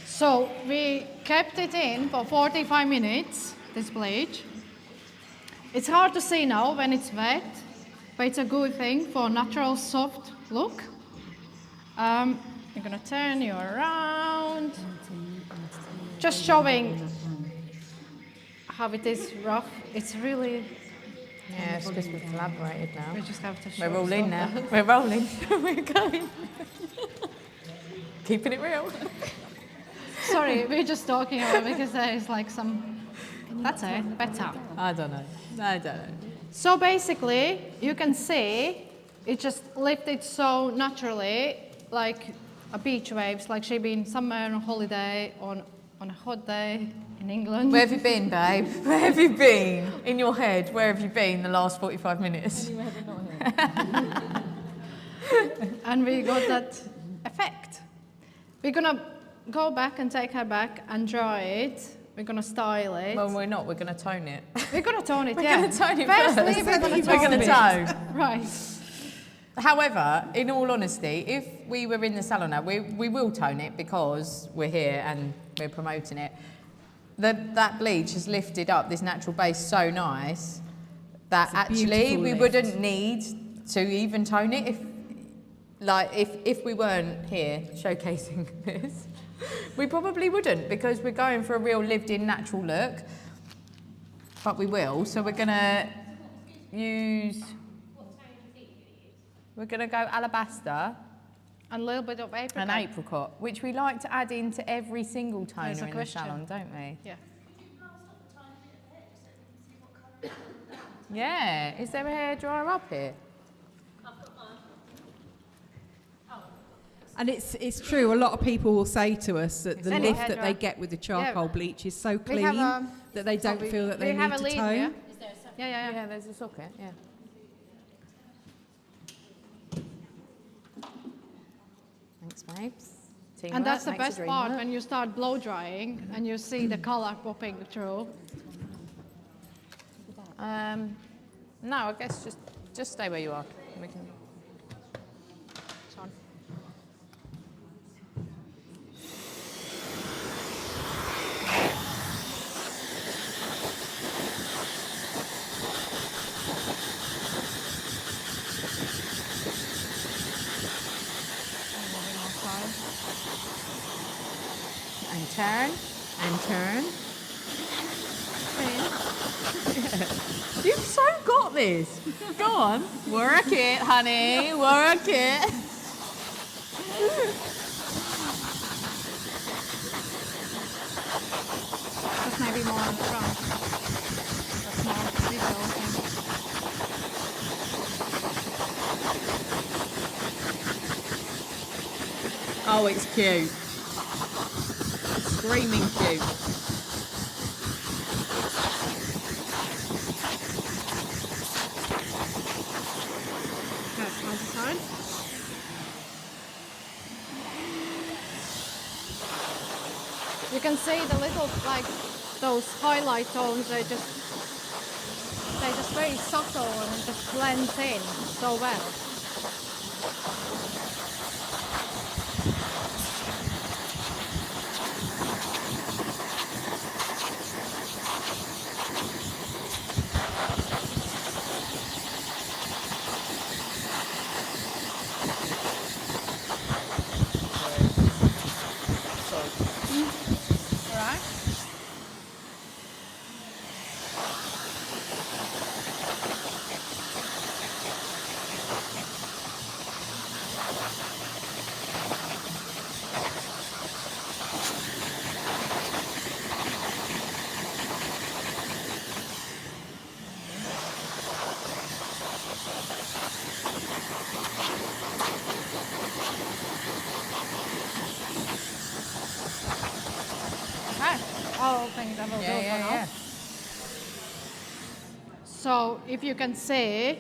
D: So, we kept it in for 45 minutes, this bleach. It's hard to see now when it's wet, but it's a good thing for natural soft look. I'm going to turn you around. Just showing how it is rough. It's really...
C: Yeah, it's because we've collaborated now.
D: We just have to show
C: We're rolling
D: stuff.
C: now. We're rolling. We're going. Keeping it real.
D: Sorry, we're just talking about it because there is like some... That's it, better.
C: I don't know.
D: So basically, you can see it just lifted so naturally, like a beach waves, like she'd been somewhere on a holiday, on a hot day in England.
C: Where have you been, babe? Where have you been? In your head, where have you been the last 45 minutes?
D: And we got that effect. We're gonna go back and take her back and dry it We're gonna style it.
C: Well, we're not. We're going to tone it.
D: We're gonna tone it,
C: We're
D: yeah.
C: going to tone it
D: Firstly,
C: first.
D: we're gonna
C: We're
D: tone
C: going to
D: it.
C: tone.
D: Right.
C: However, in all honesty, if we were in the salon now, we will tone it because we're here and we're promoting it. That bleach has lifted up this natural base so nice that
B: It's a
C: actually
B: beautiful
C: we
B: lift.
C: wouldn't need to even tone it if we weren't here showcasing this. We probably wouldn't because we're going for a real lived-in natural look. But we will, so we're gonna use. We're going to go alabaster
D: And a little bit of apricot.
C: and apricot, which we like to add into every single
D: There's
C: toner
D: a
C: in the
D: question.
C: salon, don't we?
D: Yeah.
C: Yeah. Is there a hairdryer up here?
B: And it's true, a lot of people will say to us that the
D: Any
B: lift that they
D: hairdryer.
B: get with the charcoal bleach is so
D: We have
B: clean that they don't feel that they
D: we have
B: need
D: a
B: to
D: lead
B: tone.
D: here. Yeah.
C: Yeah, there's a socket, yeah. Thanks, babes.
D: And
C: Teamwork
D: that's the
C: makes the
D: best
C: dream
D: part
C: work.
D: when you start blow drying and you see the color popping through.
C: No, I guess just stay where you are. We can.
D: It's on.
C: And turn, and turn. You've so got this. Go on. Work it, honey. Work it.
D: Just maybe more on the front. That's more visual.
C: Oh, it's cute. Screaming cute.
D: Okay, on the side. You can see the little, like, those highlight tones, they're just very subtle and it just blends in so well. Alright. Okay. I'll open it. I will do it for now. So if you can see,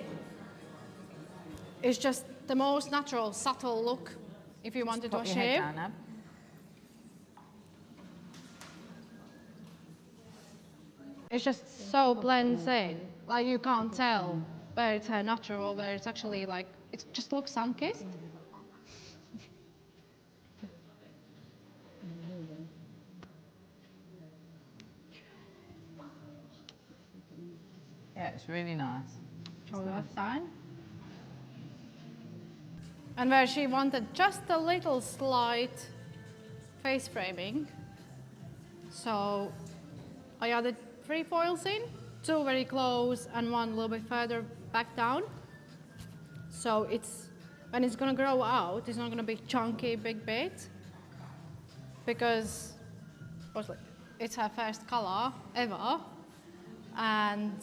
D: it's just the most natural, subtle look if you want to do a
C: Put your head
D: shape.
C: down, Ab.
D: It just so blends in. Like you can't tell where it's natural, where it's actually like, it just looks sun-kissed.
C: Yeah, it's really nice.
D: Show that side. And where she wanted just a little slight face framing, so I added 3 foils in, 2 very close and 1 a little bit further back down. So when it's gonna grow out, it's not gonna be chunky big bit, because it's her first color ever, and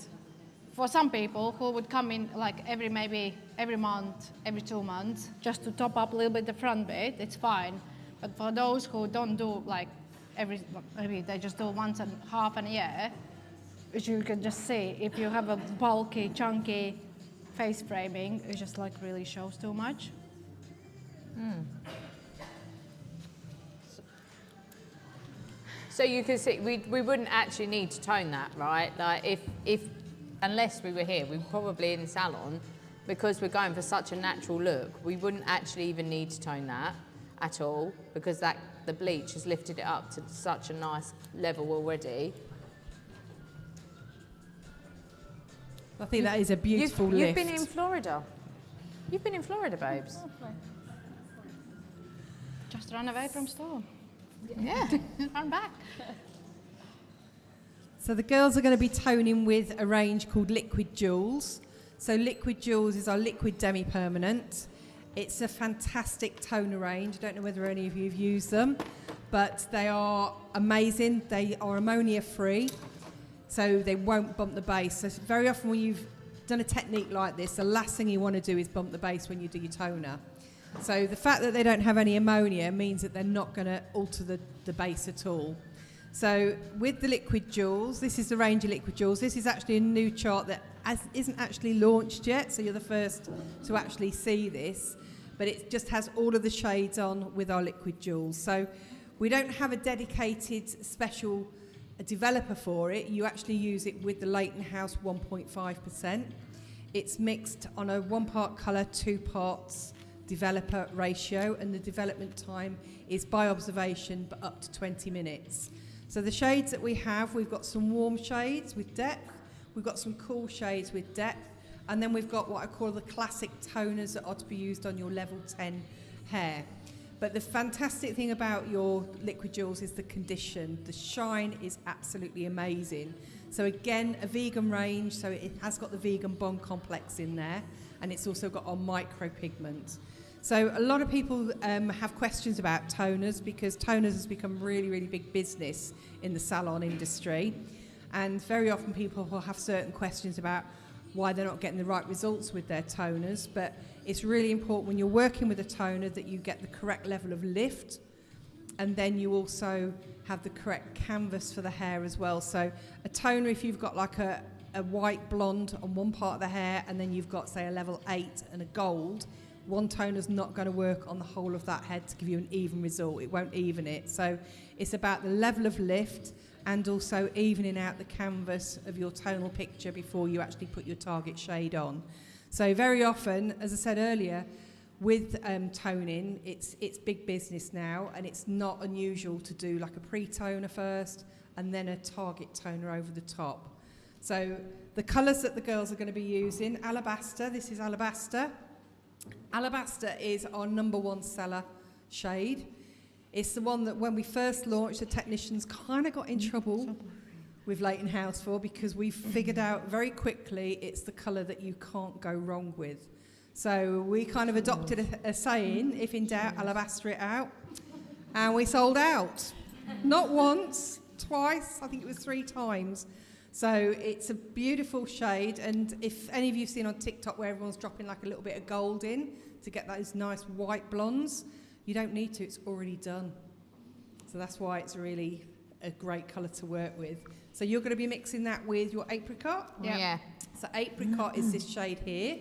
D: for some people who would come in like maybe every month, every 2 months, just to top up a little bit the front bit, it's fine. But for those who don't do like maybe they just do once and half a year, which you can just see, if you have a bulky, chunky face framing, it just like really shows too much.
C: So you can see, we wouldn't actually need to tone that, right? Like unless we were here, we probably in the salon, because we're going for such a natural look, we wouldn't actually even need to tone that at all, because the bleach has lifted it up to such a nice level already.
B: I think that is a beautiful lift.
C: You've been in Florida. You've been in Florida, babes.
D: Just run away from storm.
C: Yeah, run back.
B: So the girls are going to be toning with a range called Liquid Jewels. So Liquid Jewels is our liquid demi-permanent. It's a fantastic toner range. I don't know whether any of you have used them, but they are amazing. They are ammonia-free, so they won't bump the base. So very often when you've done a technique like this, the last thing you want to do is bump the base when you do your toner. So the fact that they don't have any ammonia means that they're not going to alter the base at all. So with the Liquid Jewels, this is the range of Liquid Jewels. This is actually a new chart that isn't actually launched yet, so you're the first to actually see this. But it just has all of the shades on with our Liquid Jewels. So we don't have a dedicated special developer for it. You actually use it with the Leighton House 1.5%. It's mixed on a 1 part colour, 2 parts developer ratio, and the development time is by observation but up to 20 minutes. So the shades that we have, we've got some warm shades with depth, we've got some cool shades with depth, and then we've got what I call the classic toners that are to be used on your level 10 hair. But the fantastic thing about your Liquid Jewels is the condition. The shine is absolutely amazing. So again, a vegan range, so it has got the vegan bond complex in there, and it's also got our micropigment. So a lot of people have questions about toners, because toners has become really, really big business in the salon industry. And very often people will have certain questions about why they're not getting the right results with their toners. But it's really important when you're working with a toner that you get the correct level of lift, and then you also have the correct canvas for the hair as well. So a toner, if you've got like a white blonde on one part of the hair, and then you've got, say, a level 8 and a gold, one toner's not going to work on the whole of that head to give you an even result. It won't even it. So it's about the level of lift and also evening out the canvas of your tonal picture before you actually put your target shade on. So very often, as I said earlier, with toning, it's big business now, and it's not unusual to do like a pre-toner first and then a target toner over the top. So the colours that the girls are going to be using, Alabaster, this is Alabaster. Alabaster is our #1 seller shade. It's the one that when we first launched, the technicians kind of got in trouble with Leighton House for, because we figured out very quickly it's the colour that you can't go wrong with. So we kind of adopted a saying, if in doubt, alabaster it out. And we sold out. Not once, twice, I think it was 3 times. So it's a beautiful shade, and if any of you have seen on TikTok where everyone's dropping like a little bit of gold in to get those nice white blondes, you don't need to, it's already done. So that's why it's really a great colour to work with. So you're going to be mixing that with your apricot?
C: Yeah.
B: So apricot is this shade here.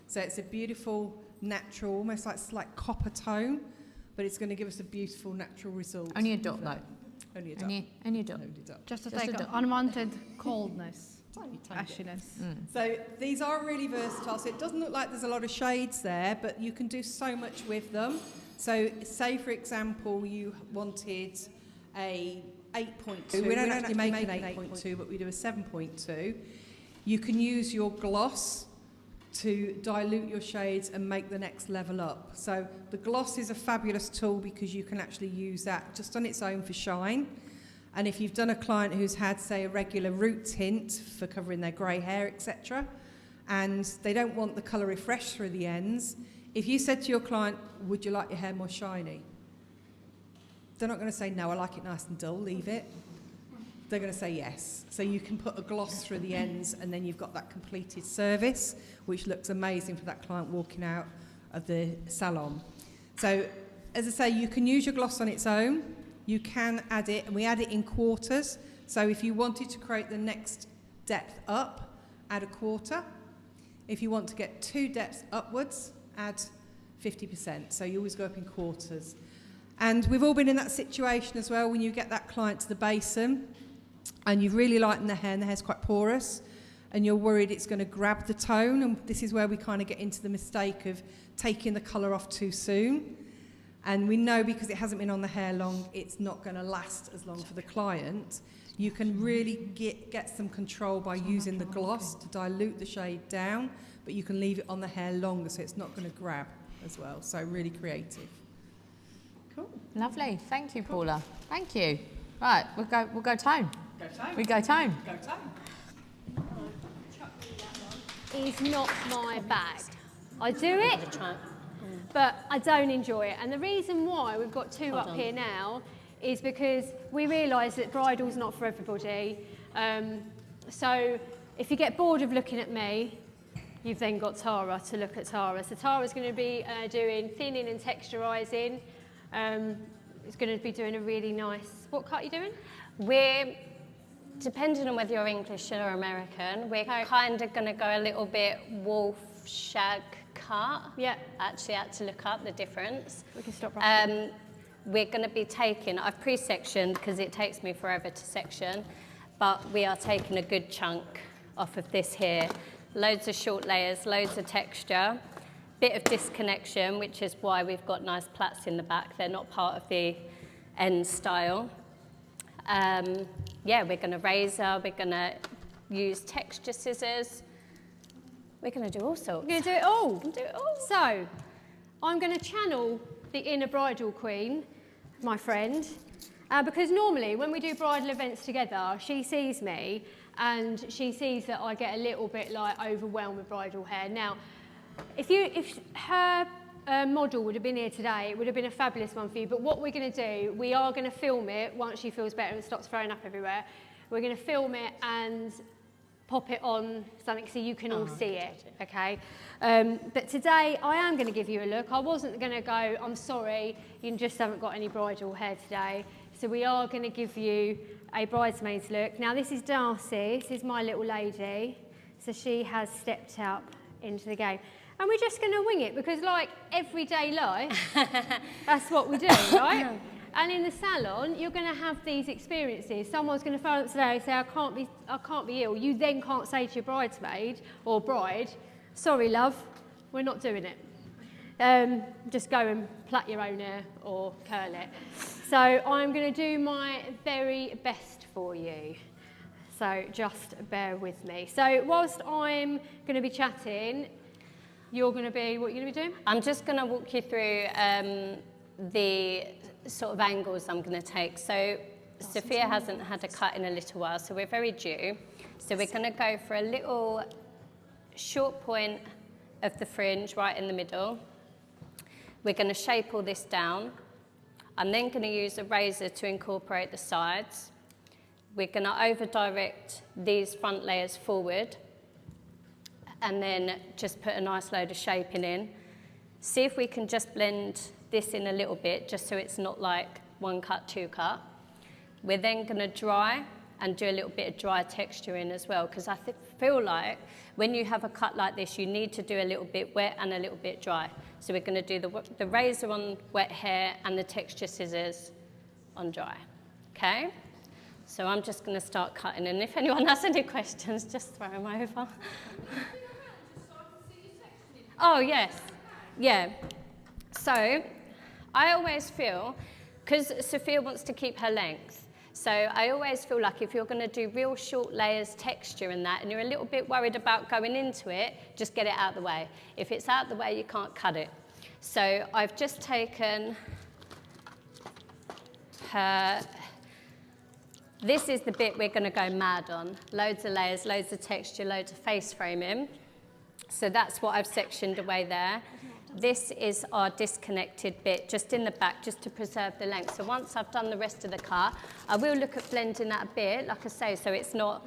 B: So it's a beautiful, natural, almost like copper tone, but it's going to give us a beautiful natural result.
C: Only a dot though.
B: Only a dot.
C: Only a dot.
B: Only a dot.
D: Just to
C: Just
D: take
C: a dot.
D: unwanted coldness,
B: Tiny, tiny bit.
D: ashiness.
B: So these are really versatile. So it doesn't look like there's a lot of shades there, but you can do so much with them. So say, for example, you wanted a 8.2. We don't actually make an 8.2, but we do a 7.2. You can use your gloss to dilute your shades and make the next level up. So the gloss is a fabulous tool because you can actually use that just on its own for shine. And if you've done a client who's had, say, a regular root tint for covering their grey hair, etc., and they don't want the colour refreshed through the ends, if you said to your client, would you like your hair more shiny? They're not going to say, no, I like it nice and dull, leave it. They're going to say yes. So you can put a gloss through the ends, and then you've got that completed service, which looks amazing for that client walking out of the salon. So, as I say, you can use your gloss on its own. You can add it, and we add it in quarters. So if you wanted to create the next depth up, add a quarter. If you want to get 2 depths upwards, add 50%. So you always go up in quarters. And we've all been in that situation as well when you get that client to the basin and you've really lightened the hair and the hair's quite porous and you're worried it's going to grab the tone, and this is where we kind of get into the mistake of taking the colour off too soon. And we know because it hasn't been on the hair long, it's not going to last as long for the client. You can really get some control by using the gloss to dilute the shade down, but you can leave it on the hair longer so it's not going to grab as well. So really creative. Cool.
C: Lovely. Thank you, Paula. Thank you. Right, we'll go tone.
B: Go tone.
C: We go tone.
B: Go tone.
A: Is not my bag. I do it, but I don't enjoy it. And the reason why we've got two up here now is because we realise that bridal's not for everybody. So if you get bored of looking at me, you've then got Tara to look at Tara. So Tara's going to be doing thinning and texturising. It's going to be doing a really nice... What cut are you doing?
G: We're, depending on whether you're English or American, we're kind of going to go a little bit wolf shag cut.
A: Yeah.
G: Actually, I had to look up the difference.
A: We can stop right
G: We're going to be taking, I've pre-sectioned because it takes me forever to section, but we are taking a good chunk off of this here. Loads of short layers, loads of texture, bit of disconnection, which is why we've got nice plaits in the back. They're not part of the end style. Yeah, we're going to razor, we're going to use texture scissors. We're going to do all sorts.
A: We're going to do it all.
G: Do it all.
A: So, I'm going to channel the inner bridal queen, my friend, because normally when we do bridal events together, she sees me and she sees that I get a little bit like overwhelmed with bridal hair. Now, if her model would have been here today, it would have been a fabulous one for you. But what we're going to do, we are going to film it once she feels better and stops throwing up everywhere. We're going to film it and pop it on something so you can all see it, okay? But today I am going to give you a look. I wasn't going to go, I'm sorry, you just haven't got any bridal hair today. So we are going to give you a bridesmaid's look. Now this is Darcy, this is my little lady. So she has stepped up into the game. And we're just going to wing it because like everyday life, that's what we do, right? And in the salon, you're going to have these experiences. Someone's going to phone up today and say, I can't be ill. You then can't say to your bridesmaid or bride, sorry, love, we're not doing it. Just go and plait your own hair or curl it. So I'm going to do my very best for you. So just bear with me. So whilst I'm going to be chatting, you're going to be, what are you going to be doing?
G: I'm just going to walk you through the sort of angles I'm going to take. So Sophia hasn't had a cut in a little while, so we're very due. So we're going to go for a little short point of the fringe right in the middle. We're going to shape all this down. I'm then going to use a razor to incorporate the sides. We're going to over-direct these front layers forward and then just put a nice load of shaping in. See if we can just blend this in a little bit, just so it's not like one cut, two cut. We're then going to dry and do a little bit of dry texture in as well, because I feel like when you have a cut like this, you need to do a little bit wet and a little bit dry. So we're going to do the razor on wet hair and the texture scissors on dry. Okay? So I'm just going to start cutting, and if anyone has any questions, just throw them over. Oh, yes. Yeah. So I always feel, because Sophia wants to keep her length, so I always feel like if you're going to do real short layers, texture and that, and you're a little bit worried about going into it, just get it out of the way. If it's out of the way, you can't cut it. So I've just taken her. This is the bit we're going to go mad on. Loads of layers, loads of texture, loads of face framing. So that's what I've sectioned away there. This is our disconnected bit, just in the back, just to preserve the length. So once I've done the rest of the cut, I will look at blending that a bit, like I say, so it's not,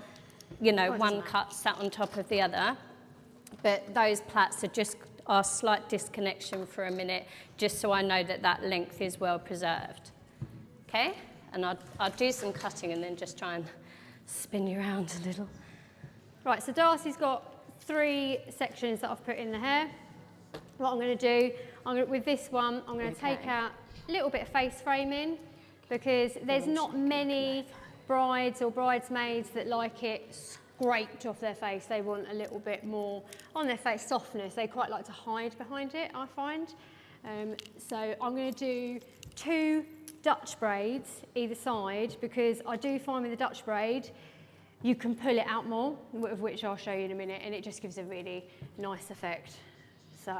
G: you know, one cut sat on top of the other. But those plaits are just our slight disconnection for a minute, just so I know that that length is well preserved. Okay? And I'll do some cutting and then just try and spin you around a little.
A: Right, so Darcy's got 3 sections that I've put in the hair. What I'm going to do, With this one, I'm going to take
G: Okay.
A: out a little bit of face framing because there's not many brides or bridesmaids that like it scraped off their face. They want a little bit more on their face softness. They quite like to hide behind it, I find. So I'm going to do 2 Dutch braids either side because I do find with the Dutch braid you can pull it out more, of which I'll show you in a minute, and it just gives a really nice effect. So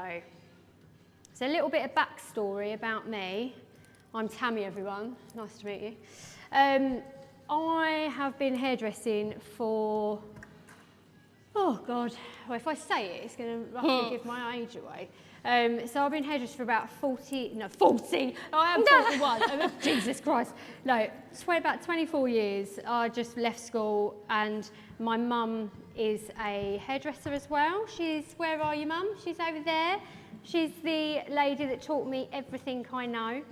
A: a little bit of backstory about me. I'm Tammy, everyone. Nice to meet you. I have been hairdressing for, oh God, well, if I say it, it's going to roughly give my age away. So I've been hairdressing for about 40, I am 41, Jesus Christ. No, it's about 24 years. I just left school and my mum is a hairdresser as well. Where are you, Mum? She's over there. She's the lady that taught me everything I know.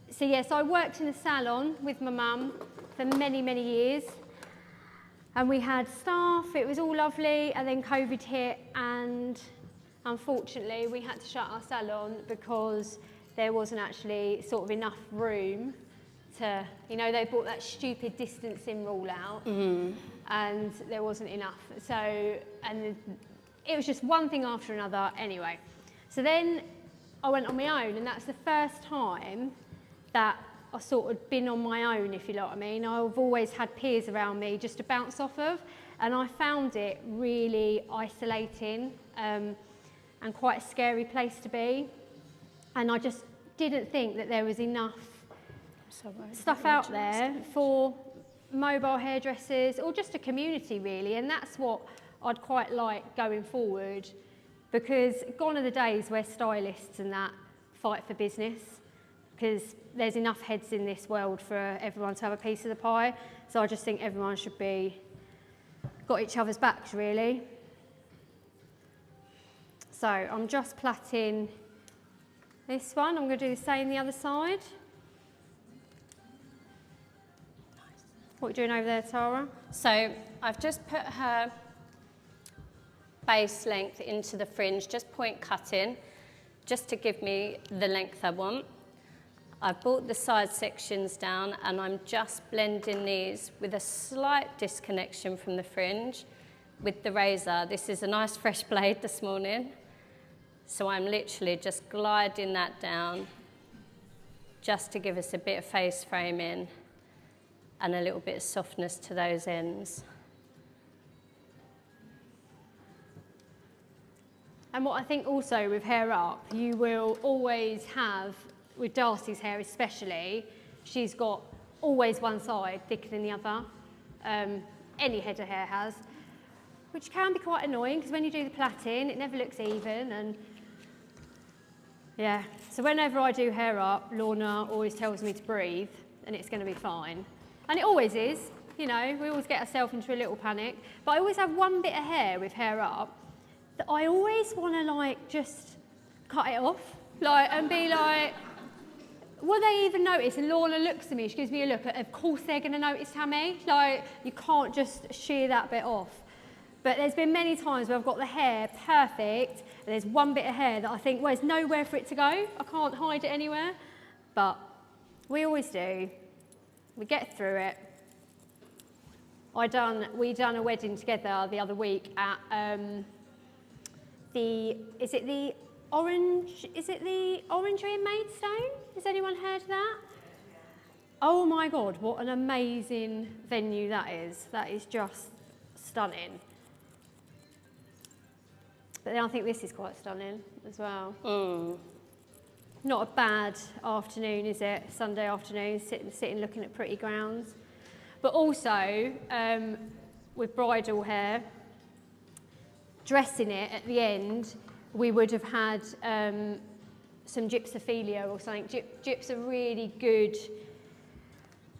A: So yes, I worked in a salon with my mum for many, many years. And we had staff, it was all lovely, and then COVID hit, and unfortunately we had to shut our salon because there wasn't actually sort of enough room to, they brought that stupid distancing rule out, and there wasn't enough. So, and it was just one thing after another anyway. So then I went on my own, and that's the first time that I sort of been on my own, if you know what I mean. I've always had peers around me just to bounce off of, and I found it really isolating and quite a scary place to be. And I just didn't think that there was enough stuff out there for mobile hairdressers or just a community really, and that's what I'd quite like going forward, because gone are the days where stylists and that fight for business, because there's enough heads in this world for everyone to have a piece of the pie. So I just think everyone should got each other's backs really. So I'm just plaiting this one. I'm going to do the same the other side. What are you doing over there, Tara?
G: So I've just put her base length into the fringe, just point cutting, just to give me the length I want. I've brought the side sections down and I'm just blending these with a slight disconnection from the fringe with the razor. This is a nice fresh blade this morning. So I'm literally just gliding that down just to give us a bit of face framing and a little bit of softness to those ends.
A: And what I think also with hair up, you will always have, with Darcy's hair especially, she's got always one side thicker than the other. Any head of hair has, which can be quite annoying because when you do the plaiting, it never looks even. And yeah, so whenever I do hair up, Lorna always tells me to breathe and it's going to be fine. And it always is, we always get ourselves into a little panic. But I always have one bit of hair with hair up that I always want to just cut it off, and be like, will they even notice? And Lorna looks at me, she gives me a look, of course they're going to notice, Tammy. You can't just shear that bit off. But there's been many times where I've got the hair perfect, and there's one bit of hair that I think, well, there's nowhere for it to go. I can't hide it anywhere. But we always do. We get through it. We done a wedding together the other week at is it the Orangery in Maidstone? Has anyone heard of that? Oh my God, what an amazing venue that is. That is just stunning. But then I think this is quite stunning as well. Not a bad afternoon, is it? Sunday afternoon, sitting looking at pretty grounds. But also, with bridal hair, dressing it at the end, we would have had some gypsophilia or something. Gyp's a really good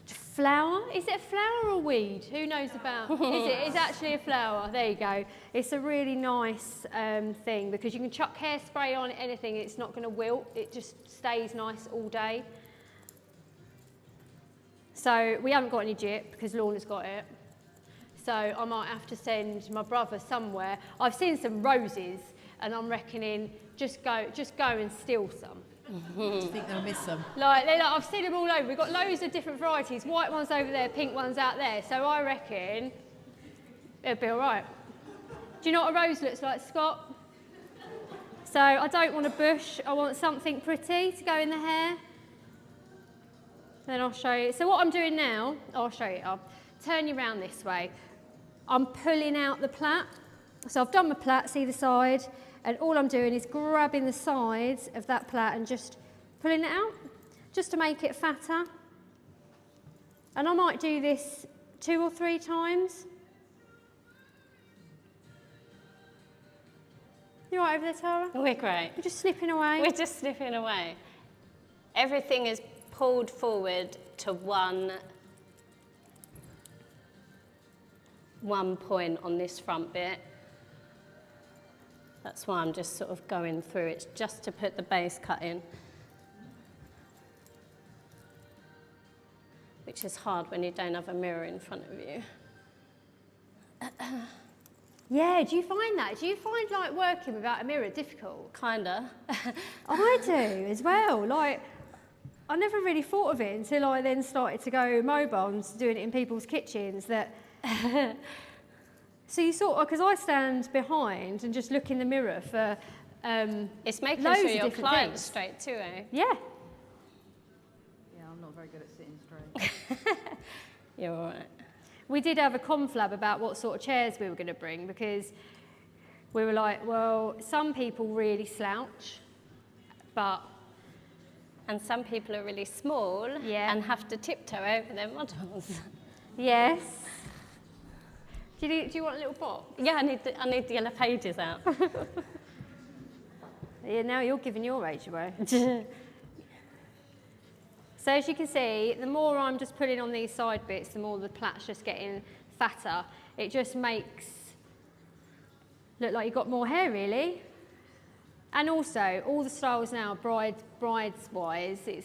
A: flower. Is it a flower or a weed? Who knows about? Is it? It's actually a flower. There you go. It's a really nice thing because you can chuck hairspray on anything. It's not going to wilt. It just stays nice all day. So we haven't got any gyp because Lorna's got it. So I might have to send my brother somewhere. I've seen some roses and I'm reckoning just go and steal some.
E: Do you think they'll miss them?
A: I've seen them all over. We've got loads of different varieties. White ones over there, pink ones out there. So I reckon it'll be all right. Do you know what a rose looks like, Scott? So I don't want a bush. I want something pretty to go in the hair. Then I'll show you. So what I'm doing now, I'll show you. I'll turn you around this way. I'm pulling out the plait. So I've done my plait, see the side, and all I'm doing is grabbing the sides of that plait and just pulling it out, just to make it fatter. And I might do this 2 or 3 times. You all right over there, Tara?
G: We're great.
A: We're just snipping away.
G: We're just snipping away. Everything is pulled forward to one point on this front bit. That's why I'm just sort of going through it, just to put the base cut in. Which is hard when you don't have a mirror in front of you.
A: Yeah, do you find that? Do you find like working without a mirror difficult?
G: Kinda.
A: I do as well. Like, I never really thought of it until I then started to go mobile and doing it in people's kitchens. That so you sort of, because I stand behind and just look in the mirror for
G: It's making
A: loads
G: sure
A: of
G: your
A: different
G: client's
A: things.
G: straight too, eh?
A: Yeah.
E: Yeah, I'm not very good at sitting straight.
G: You're all right.
A: We did have a conflab about what sort of chairs we were going to bring, because we were like, well, some people really slouch, but
G: And some people are really small
A: Yeah.
G: and have to tiptoe over their models.
A: yes. Do you want a little box?
G: Yeah, I need the yellow pages out.
A: Yeah, now you're giving your age away. So as you can see, the more I'm just putting on these side bits, the more the plait's just getting fatter. It just makes look like you've got more hair, really. And also, all the styles now, brides-wise, it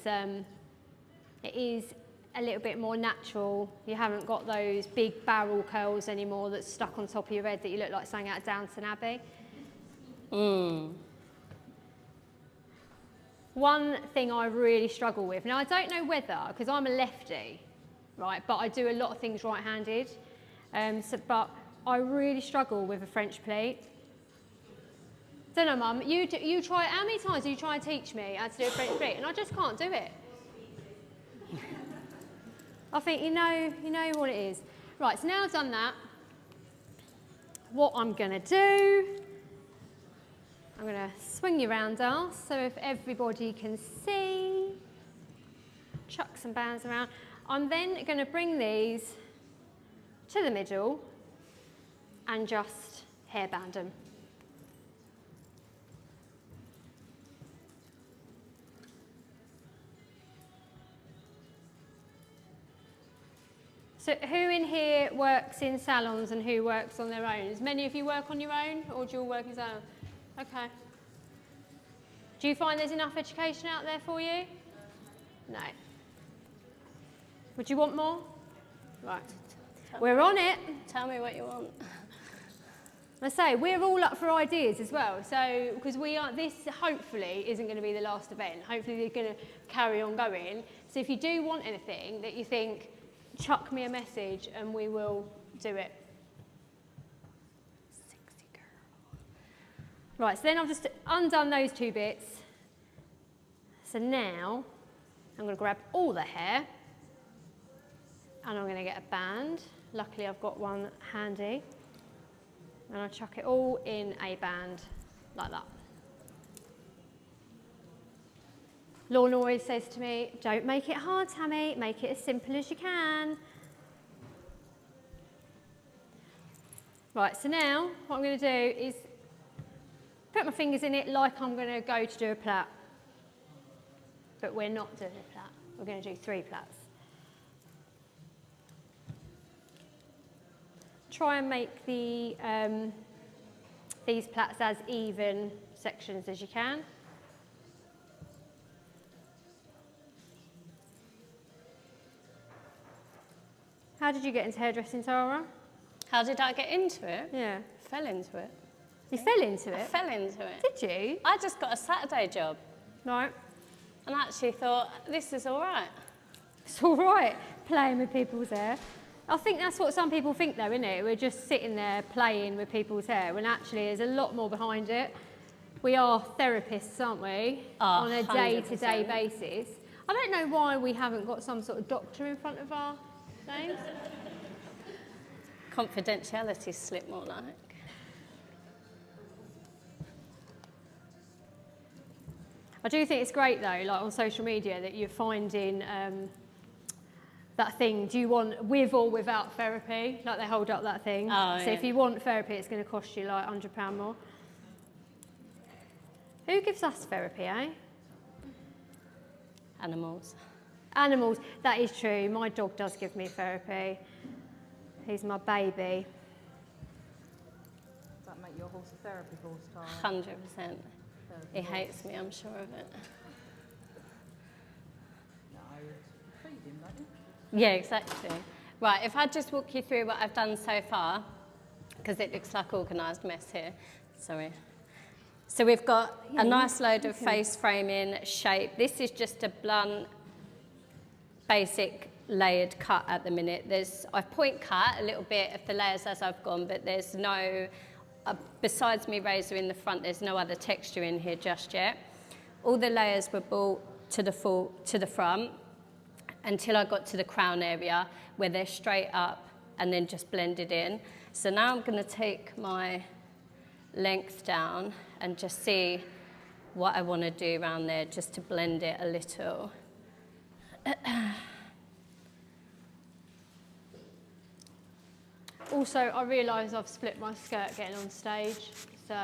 A: is a little bit more natural. You haven't got those big barrel curls anymore that's stuck on top of your head that you look like something out of Downton Abbey. One thing I really struggle with, now I don't know whether, because I'm a lefty, right, but I do a lot of things right-handed, but I really struggle with a French pleat. Don't know, Mum, you try, how many times do you try and teach me how to do a French pleat? And I just can't do it. I think you know what it is. Right, so now I've done that, what I'm gonna do, I'm going to swing you around us so if everybody can see. Chuck some bands around. I'm then going to bring these to the middle and just hairband them. So who in here works in salons and who works on their own? Does many of you work on your own, or do you all work in salons? Okay. Do you find there's enough education out there for you? No. Would you want more? Right. We're on it.
G: Tell me what you want.
A: I say, we're all up for ideas as well. So, because this hopefully isn't going to be the last event. Hopefully they're going to carry on going. So if you do want anything that you think, chuck me a message and we will do it. Right, so then I've just undone those 2 bits. So now I'm going to grab all the hair and I'm going to get a band. Luckily I've got one handy. And I'll chuck it all in a band like that. Lorna always says to me, don't make it hard, Tammy, make it as simple as you can. Right, so now what I'm going to do is put my fingers in it like I'm going to go to do a plait. But we're not doing a plait. We're going to do 3 plaits. Try and make these plaits as even sections as you can. How did you get into hairdressing, Tara?
G: How did I get into it?
A: Yeah.
G: Fell into it.
A: You fell into
G: I
A: it?
G: fell into it.
A: Did you?
G: I just got a Saturday job
A: Right.
G: and I actually thought, this is all right.
A: It's all right playing with people's hair. I think that's what some people think though, isn't it? We're just sitting there playing with people's hair when actually there's a lot more behind it. We are therapists, aren't we? On a
G: 100%.
A: day-to-day basis. I don't know why we haven't got some sort of doctor in front of our names.
G: Confidentiality slip more like.
A: I do think it's great though, like on social media, that you're finding that thing, do you want with or without therapy? Like they hold up that thing.
G: Oh,
A: So
G: yeah.
A: if you want therapy, it's going to cost you like £100 more. Who gives us therapy, eh?
G: Animals.
A: Animals, that is true. My dog does give me therapy. He's my baby.
E: Does that make your horse a therapy horse, Tara?
G: 100%. He hates me, I'm sure of it.
E: No, feed him, don't you?
G: Yeah, exactly. Right, if I just walk you through what I've done so far, because it looks like organised mess here. Sorry. So we've got a nice load of face framing shape. This is just a blunt, basic layered cut at the minute. I've point cut a little bit of the layers as I've gone, but there's no, besides me razor in the front, there's no other texture in here just yet. All the layers were brought to the front until I got to the crown area where they're straight up and then just blended in. So now I'm going to take my length down and just see what I want to do around there just to blend it a little.
A: Also, I realise I've split my skirt getting on stage, so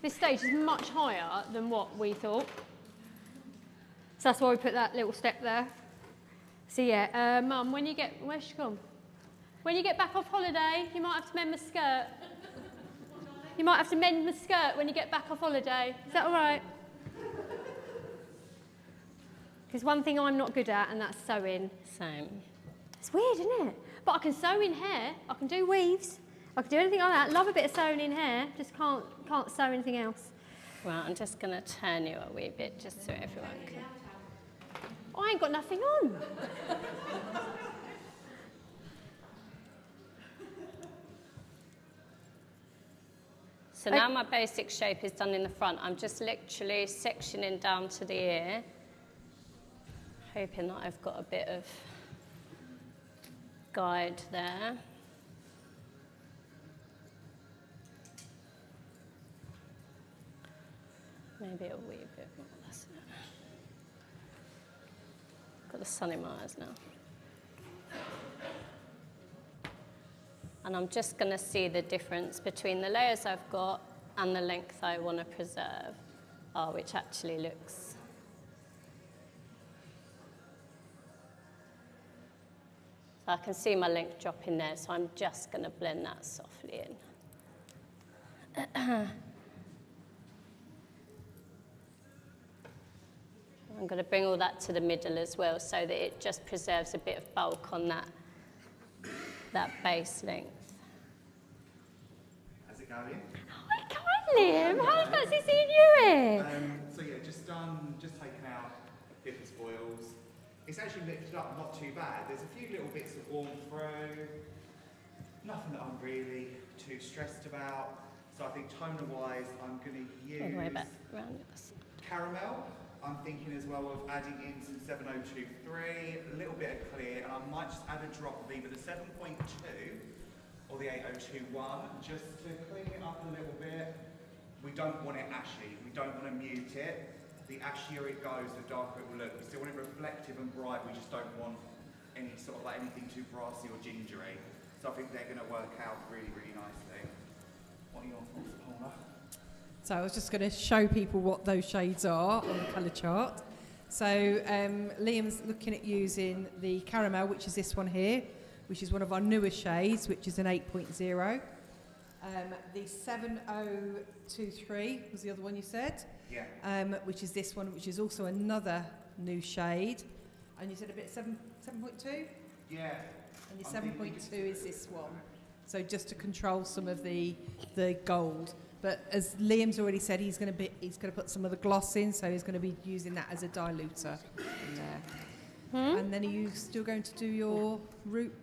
A: this stage is much higher than what we thought. So that's why we put that little step there. So yeah, Mum, where's she gone? When you get back off holiday, you might have to mend my skirt. You might have to mend my skirt when you get back off holiday. Is that all right? Because one thing I'm not good at, and that's sewing.
G: Same.
A: It's weird, isn't it? But I can sew in hair. I can do weaves. I can do anything like that. Love a bit of sewing in hair. Just can't sew anything else.
G: Well, I'm just going to turn you a wee bit just so everyone can.
A: I ain't got nothing on.
G: So now my basic shape is done in the front. I'm just literally sectioning down to the ear, hoping that I've got a bit of guide there. Maybe a wee bit more. That's it. Got the sun in my eyes now. And I'm just going to see the difference between the layers I've got and the length I want to preserve, which actually looks. So I can see my length dropping there, so I'm just going to blend that softly in. I'm going to bring all that to the middle as well so that it just preserves a bit of bulk on that base length.
F: How's it going?
A: Hi, Liam. How fancy seeing you here.
F: So yeah, just taken out hip spoils. It's actually lifted up, not too bad. There's a few little bits of worn through. Nothing that I'm really too stressed about. So I think toner-wise, I'm going to
G: All the way
F: use
G: back around the side.
F: caramel. I'm thinking as well of adding in some 7023, a little bit of clear, and I might just add a drop of either the 7.2 or the 8021, just to clean it up a little bit. We don't want it ashy, we don't want to mute it. The ashier it goes, the darker it will look. We still want it reflective and bright, we just don't want any sort of like anything too brassy or gingery. So I think they're going to work out really, really nicely. What are your thoughts, Paula?
B: So I was just going to show people what those shades are on the colour chart. So Liam's looking at using the caramel, which is this one here, which is one of our newer shades, which is an 8.0. The 7023 was the other one you said?
F: Yeah.
B: Which is this one, which is also another new shade. And you said a bit 7.2?
F: Yeah.
B: And your
F: I'm thinking
B: 7.2 is this one. So just to control some of the gold. But as Liam's already said, he's going to put some of the gloss in, so he's going to be using that as a diluter in there. And then are you still going to do your root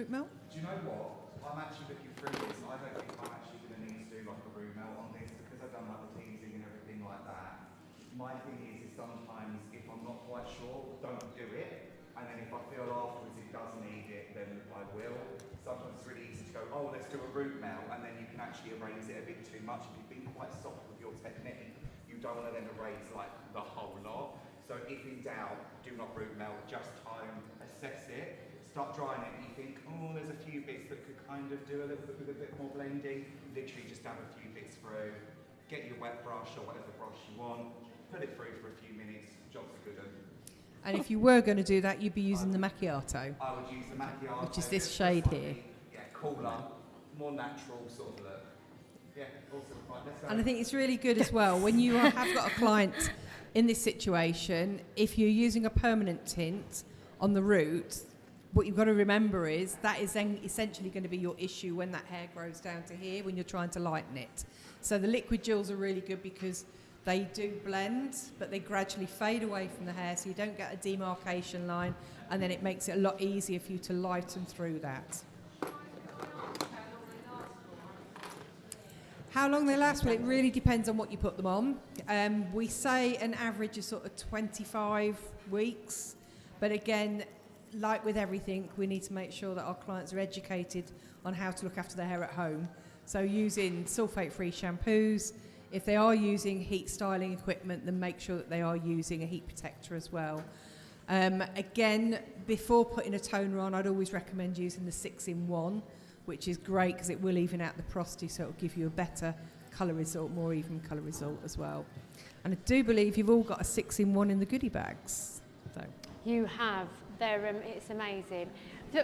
B: melt?
F: Do you know what? I'm actually looking through this. I don't think I'm actually going to need to do like a root melt on this because I've done like the teasing and everything like that. My thing is sometimes if I'm not quite sure, don't do it. And then if I feel afterwards it does need it, then I will. Sometimes it's really easy to go, oh, let's do a root melt, and then you can actually erase it a bit too much. If you've been quite soft with your technique, you don't want to then erase like the whole lot. So if in doubt, do not root melt, just time, assess it. Start drying it and you think, oh, there's a few bits that could kind of do a little bit with a bit more blending. Literally just dab a few bits through, get your wet brush or whatever brush you want, put it through for a few minutes, job's a good one.
B: And if you were going to do that, you'd be using the macchiato.
F: I would use the macchiato.
B: Which is this shade here.
F: Yeah, cooler, more natural sort of look. Yeah, awesome. Right, let's go.
B: And I think it's really good as well, when you have got a client in this situation, if you're using a permanent tint on the root, what you've got to remember is that is then essentially going to be your issue when that hair grows down to here when you're trying to lighten it. So the liquid gels are really good because they do blend, but they gradually fade away from the hair, so you don't get a demarcation line, and then it makes it a lot easier for you to lighten through that. How long they last? Well, it really depends on what you put them on. We say an average is sort of 25 weeks, but again, like with everything, we need to make sure that our clients are educated on how to look after their hair at home. So using sulfate-free shampoos. If they are using heat styling equipment, then make sure that they are using a heat protector as well. Again, before putting a toner on, I'd always recommend using the 6-in-1, which is great because it will even out the porosity, so it'll give you a better colour result, more even colour result as well. And I do believe you've all got a 6-in-1 in the goodie bags. So.
A: You have. It's amazing.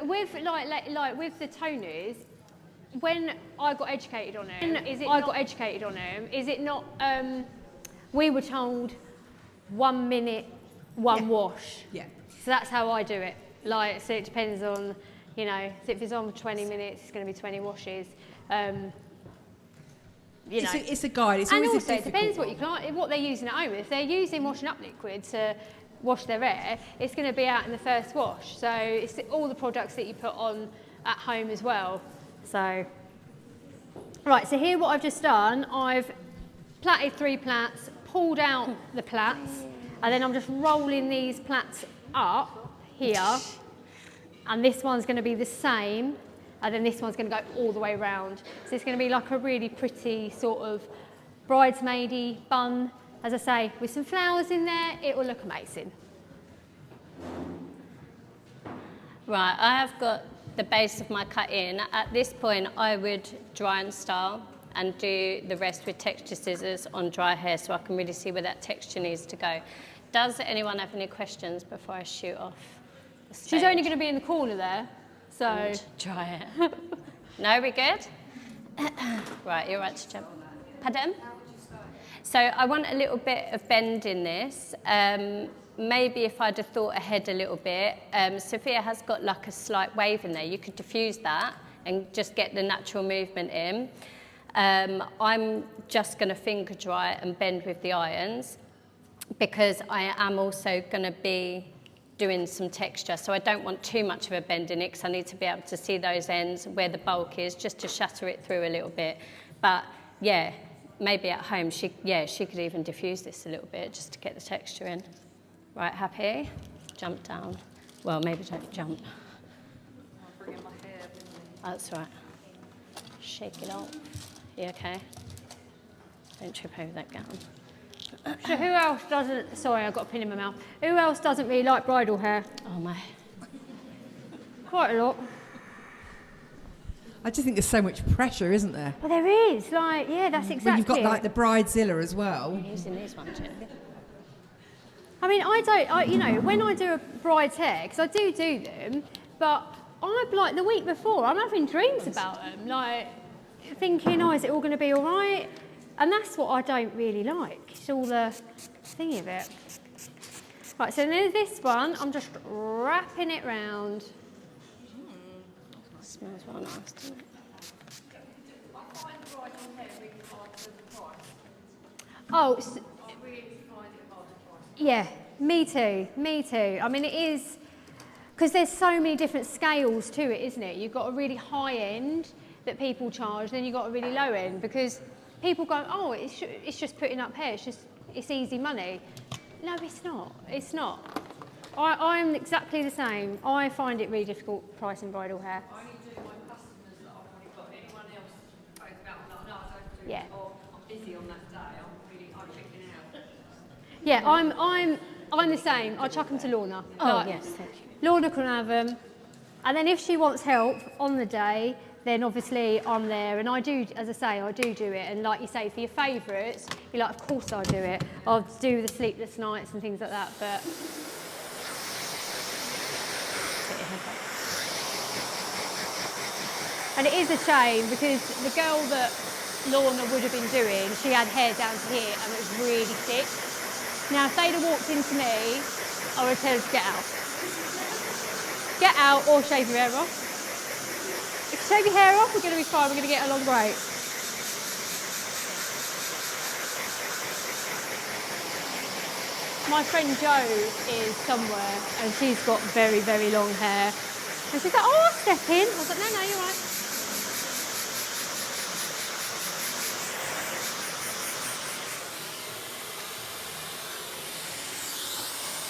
A: With like with the toners, when I got educated on them, is it not? We were told 1 minute, one wash.
B: Yeah.
A: So that's how I do it. Like, so it depends on, you know, so if it's on for 20 minutes, it's going to be 20 washes. You know.
B: It's a guide. It's always
A: and also
B: a
A: it depends what they're using at home. If they're using washing up liquid to wash their hair, it's going to be out in the first wash. So it's all the products that you put on at home as well. So, right, so here what I've just done, I've plaited 3 plaits, pulled out the plaits, and then I'm just rolling these plaits up here, and this one's going to be the same, and then this one's going to go all the way around. So it's going to be like a really pretty sort of bridesmaidy bun, as I say, with some flowers in there. It will look amazing.
G: Right, I have got the base of my cut in. At this point, I would dry and style and do the rest with texture scissors on dry hair so I can really see where that texture needs to go. Does anyone have any questions before I shoot off the stage?
A: She's only going to be in the corner there, so...
G: And dry it. No, we good? Right, you're right to jump. Pardon? So I want a little bit of bend in this. Maybe if I'd have thought ahead a little bit, Sophia has got like a slight wave in there. You could diffuse that and just get the natural movement in. I'm just going to finger dry and bend with the irons because I am also going to be doing some texture. So I don't want too much of a bend in it because I need to be able to see those ends where the bulk is just to shatter it through a little bit. But yeah, maybe at home she could even diffuse this a little bit just to get the texture in. Right, happy? Jump down. Well, maybe don't jump.
D: I'll bring in my hair.
G: That's right. Shake it off. You okay? Don't trip over that gown.
A: So who else doesn't... Sorry, I've got a pin in my mouth. Who else doesn't really like bridal hair?
G: Oh, my.
A: Quite a lot.
B: I just think there's so much pressure, isn't there?
A: Well, there is. Like, yeah, that's exactly
B: When you've got
A: it.
B: like the bridezilla as well.
G: I'm using these ones, yeah.
A: I mean, you know, when I do a bride's hair, because I do them, but I'm like the week before, I'm having dreams about them, like thinking, oh, is it all going to be all right? And that's what I don't really like. It's all the thingy of it. Right, so then this one, I'm just wrapping it round.
G: Smells well nice, doesn't it?
A: Oh, yeah, me too, me too. I mean, it is, because there's so many different scales to it, isn't it? You've got a really high end that people charge, then you've got a really low end, because people go, oh, it's just putting up hair, it's easy money. No, it's not, it's not. I'm exactly the same. I find it really difficult pricing bridal hair.
E: I only do my customers that I've already got. Anyone else phone about like, no, I don't do
A: Yeah.
E: it, or I'm busy on that day. I'm checking out.
A: Yeah, I'm the same. I chuck them to Lorna.
G: Oh,
A: Like,
G: yes, thank you.
A: Lorna can have them. And then if she wants help on the day, then obviously I'm there. And I do, as I say, I do it. And like you say, for your favourites, you're like, of course I'll do it. I'll do the sleepless nights and things like that. But and it is a shame because the girl that Lorna would have been doing, she had hair down to here and it was really thick. Now, if they'd have walked into me, I would tell her to get out. Get out or shave your hair off. If you shave your hair off, we're going to be fine, we're going to get along great. My friend Jo is somewhere and she's got very, very long hair. And she's like, oh, I'll step in. I was like, no, you're right.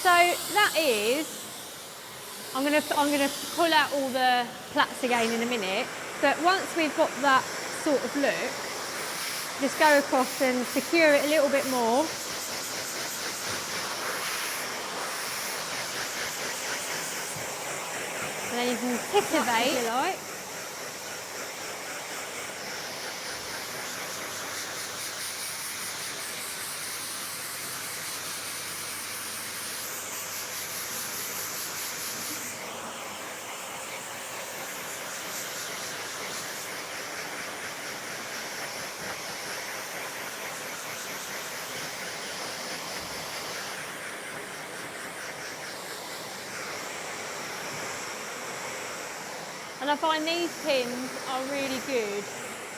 A: So that is, I'm gonna pull out all the plaits again in a minute, but once we've got that sort of look, just go across and secure it a little bit more. And then you can titivate if you like. And I find these pins are really good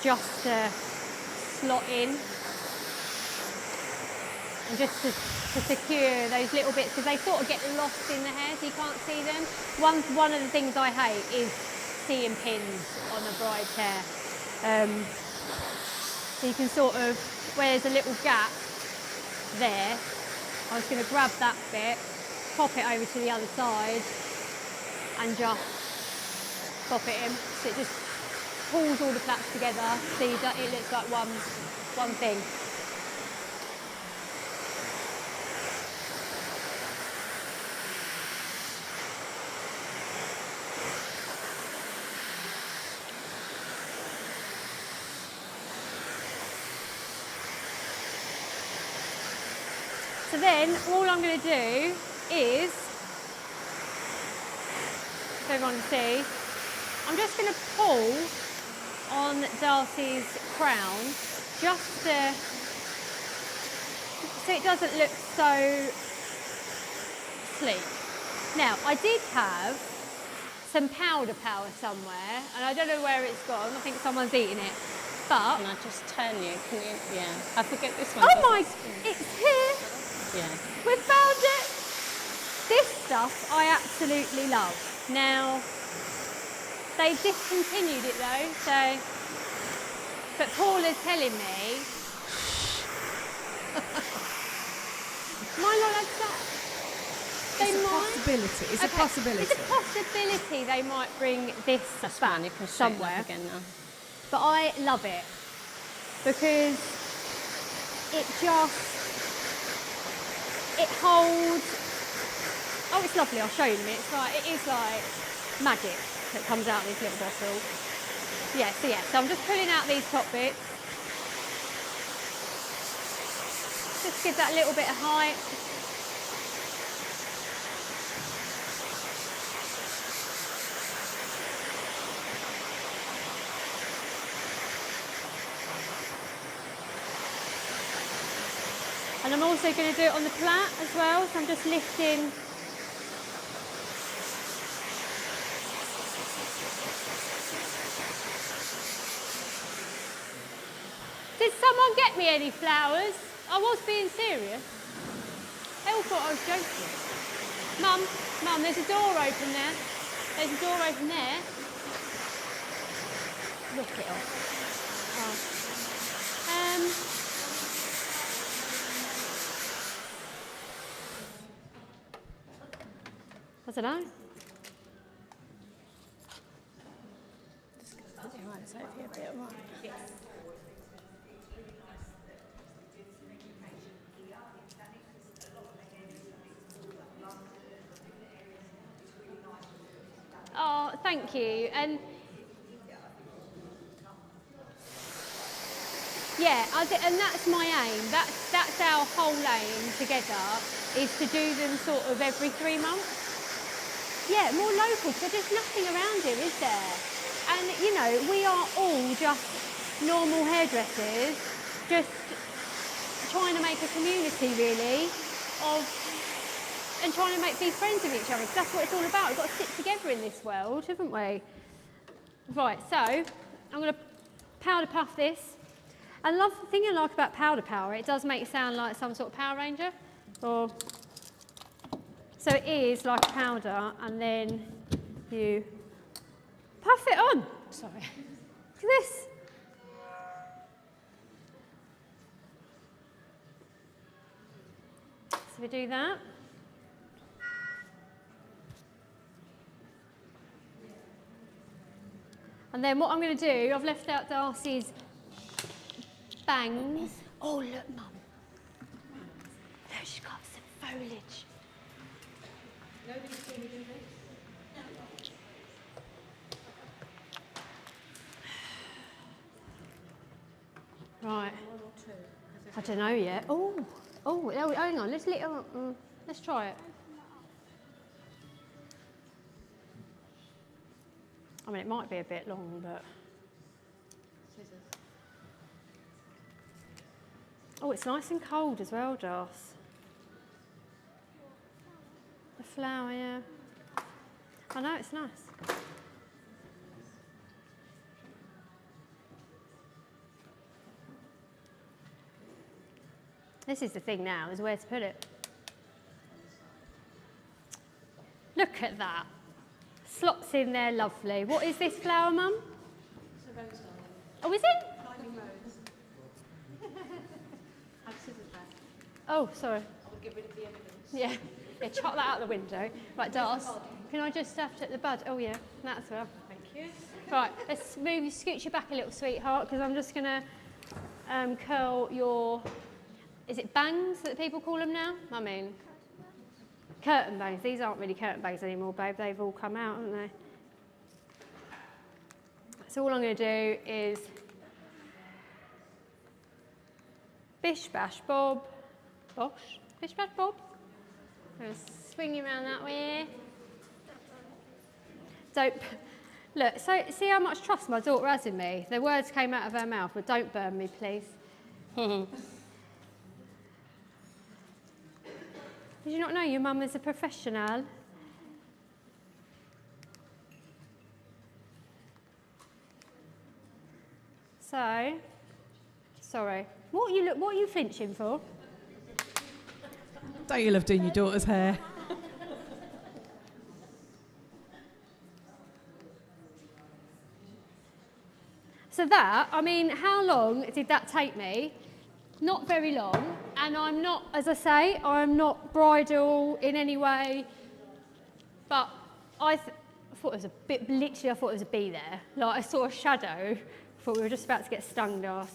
A: just to slot in and just to secure those little bits because they sort of get lost in the hair so you can't see them. One of the things I hate is seeing pins on a bride's hair. So you can sort of, where there's a little gap there, I was going to grab that bit, pop it over to the other side and just pop it in. So it just pulls all the plaits together so it looks like one thing. So then all I'm going to do is, so everyone can see, I'm just going to pull on Darcy's crown just to, so it doesn't look so sleek. Now, I did have some powder power somewhere, and I don't know where it's gone. I think someone's eaten it. But
G: Can I just turn you? Can you? Yeah. I forget this one.
A: oh my, it's here.
G: Yeah.
A: We found it. This stuff I absolutely love. Now, they discontinued it though, so, but Paula's telling me, am I not allowed to say? They
B: It's a
A: might.
B: possibility. It's
A: Okay,
B: a possibility.
A: It's a possibility they might bring this
G: That's
A: back
G: fine. You can straighten
A: somewhere.
G: up again now.
A: But I love it because it holds. Oh, it's lovely. I'll show you in a minute. It is like magic that comes out of this little bottle. Yeah. So I'm just pulling out these top bits. Just give that little bit of height. And I'm also going to do it on the plait as well, so I'm just lifting. Did someone get me any flowers? I was being serious. Elle thought I was joking. Mum, there's a door open there. There's a door open there. Look it off. I don't know. Oh, thank you. And yeah, and that's my aim. That's our whole aim together, is to do them sort of every 3 months. Yeah, more local, because there's nothing around here, is there? And, you know, we are all just normal hairdressers, just trying to make a community, really, and trying to be friends with each other, because that's what it's all about. We've got to stick together in this world, haven't we? Right, so I'm going to powder puff this. And the thing I like about powder power, it does make it sound like some sort of Power Ranger. So it is like a powder, and then you puff it on. Sorry. Look at this. So we do that. And then what I'm going to do, I've left out Darcy's bangs. Oh, look, Mum. Look, she's got some foliage. Nobody's seen me do this? Right. I don't know yet. Oh, hang on. Let's try it. I mean, it might be a bit long, but... Scissors. Oh, it's nice and cold as well, Darcy. The flower, yeah. I know, it's nice. This is the thing now, is where to put it. Look at that. Slots in there, lovely. What is this flower, Mum?
E: It's a rose, darling.
A: Oh, is it?
E: Climbing rose. Have scissors back.
A: Oh, sorry.
E: I will get rid of the evidence.
A: Yeah, chuck that out the window. Right, Darcy, can I just have to the bud? Oh, yeah, that's well.
E: Thank you.
A: Right, let's scooch you back a little, sweetheart, because I'm just going to curl your... Is it bangs that people call them now? I mean, curtain bangs. These aren't really curtain bangs anymore, babe. They've all come out, haven't they? So all I'm going to do is bish, bash, bob, bosh, bish, bash, bob. I'm going to swing you around that way. So, look, so see how much trust my daughter has in me? The words came out of her mouth, but don't burn me, please. Did you not know your mum is a professional? So, sorry. What are you flinching for?
B: Don't you love doing your daughter's hair?
A: So that, I mean, how long did that take me? Not very long, and I'm not, as I say, I'm not bridal in any way, but I thought it was a bit, literally I thought it was a bee there. Like I saw a shadow, thought we were just about to get stung, Darcy.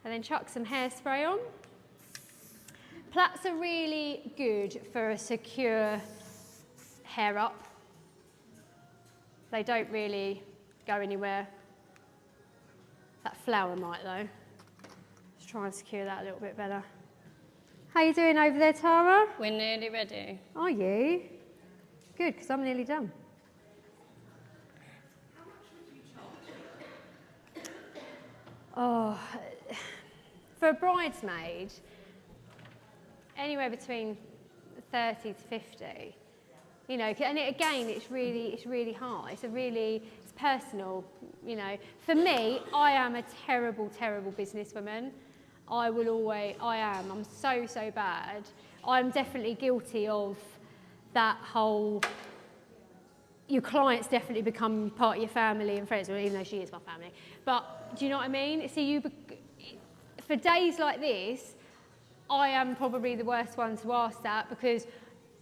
A: And then chuck some hairspray on. Plaits are really good for a secure hair up. They don't really go anywhere. That flower might though. Try and secure that a little bit better. How you doing over there, Tara?
G: We're nearly ready.
A: Are you? Good, because I'm nearly done.
E: How much would you charge?
A: Oh, for a bridesmaid, anywhere between 30 to 50. You know, and again, it's really high. It's personal. You know, for me, I am a terrible, terrible businesswoman. I'm so bad. I'm definitely guilty of that whole, your clients definitely become part of your family and friends, well, even though she is my family. But do you know what I mean? See, for days like this, I am probably the worst one to ask that, because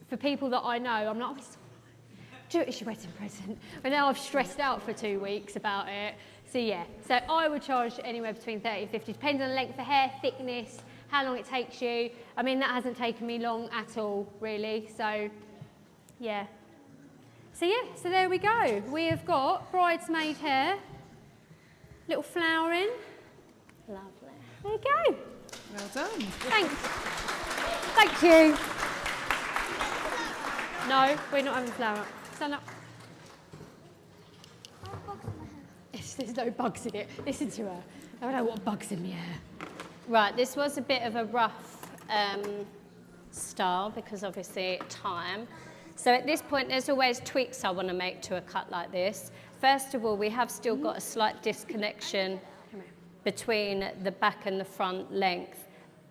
A: for people that I know, I'm like, do it as your wedding present. But now I've stressed out for 2 weeks about it. So yeah, so I would charge anywhere between 30 and 50, depending on the length of hair, thickness, how long it takes you. I mean, that hasn't taken me long at all, really. So yeah. So yeah, so there we go. We have got bridesmaid hair, little flowering.
G: Lovely.
A: There you go.
B: Well done.
A: Thanks. Thank you. No, we're not having flower up. Stand up. Yes, there's no bugs in it. Listen to her. I don't know what bugs in my hair.
G: Right, this was a bit of a rough style because obviously time. So at this point, there's always tweaks I want to make to a cut like this. First of all, we have still got a slight disconnection between the back and the front length,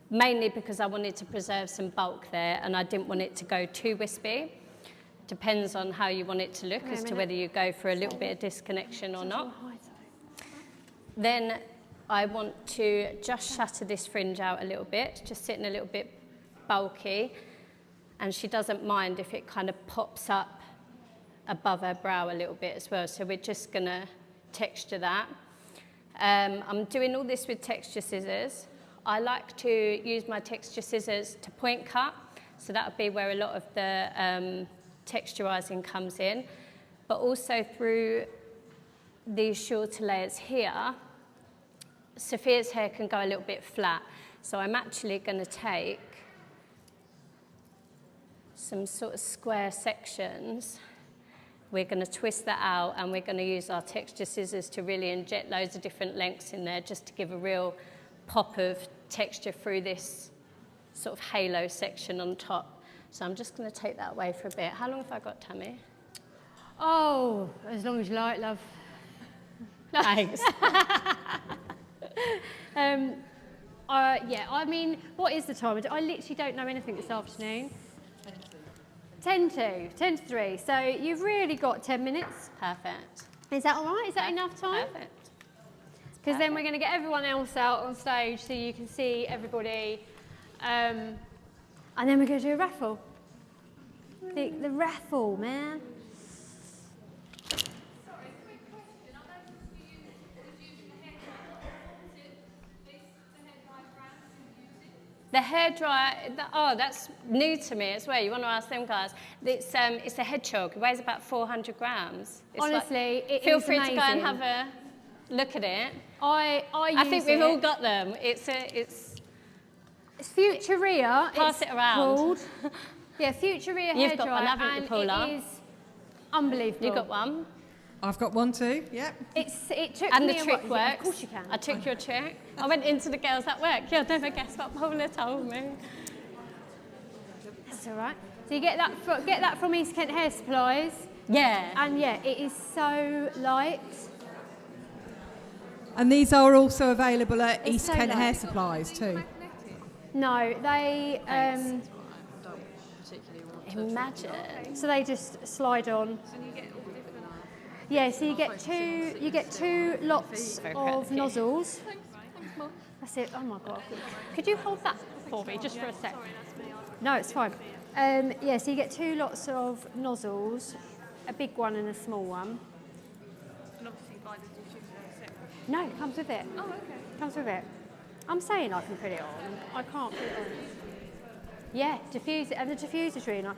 G: mainly because I wanted to preserve some bulk there and I didn't want it to go too wispy. Depends on how you want it to look as to whether you go for a little bit of disconnection or not. Then I want to just shatter this fringe out a little bit, just sitting a little bit bulky, and she doesn't mind if it kind of pops up above her brow a little bit as well, so we're just going to texture that. I'm doing all this with texture scissors. I like to use my texture scissors to point cut, so that would be where a lot of the texturizing comes in, but also through these shorter layers here, Sophia's hair can go a little bit flat. So I'm actually going to take some sort of square sections. We're going to twist that out and we're going to use our texture scissors to really inject loads of different lengths in there just to give a real pop of texture through this sort of halo section on top. So I'm just going to take that away for a bit. How long have I got, Tammy?
A: Oh, as long as you like, love.
G: Thanks.
A: Yeah, I mean, what is the time? I literally don't know anything this afternoon. 10 to 3. So you've really got 10 minutes.
G: Perfect.
A: Is that all right? Is that enough time?
G: Perfect.
A: Because then we're going to get everyone else out on stage so you can see everybody. And then we're going to do a raffle. The raffle, man.
G: The hairdryer, that's new to me as well. You want to ask them guys. It's a hedgehog. It weighs about 400 grams. It's
A: Honestly, it
G: feel
A: is
G: free
A: amazing.
G: to go and have a look at it.
A: I
G: think we've all got them. It's
A: Futuria.
G: Pass it around.
A: Called. Yeah, Futuria hairdryer.
G: You've got one, haven't you, Paula?
A: It is unbelievable.
G: You got one.
B: I've got one too, yep.
A: It took
G: And
A: me
G: the
A: a
G: trick
A: while.
G: works.
A: Of course you can.
G: I took your trick. I went into the girls at work. You'll never guess what Paula told me.
A: That's all right. So you get that from East Kent Hair Supplies.
G: Yeah.
A: And yeah, it is so light.
B: And these are also available at
A: It's
B: East
A: so
B: Kent Hair
A: light.
B: Supplies too.
A: No, they
G: Imagine.
A: so they just slide on. Yeah, so you get two lots
G: Very
A: of
G: practical.
A: nozzles. That's it. Oh my god. Could you hold that for me just for a sec? No, it's fine. Yeah, so you get two lots of nozzles, a big one and a small one. No, it comes with it. Oh, okay. Comes with it. I'm saying I can put it on. I can't put it on. Yeah, diffuse it, and the diffuser's really nice.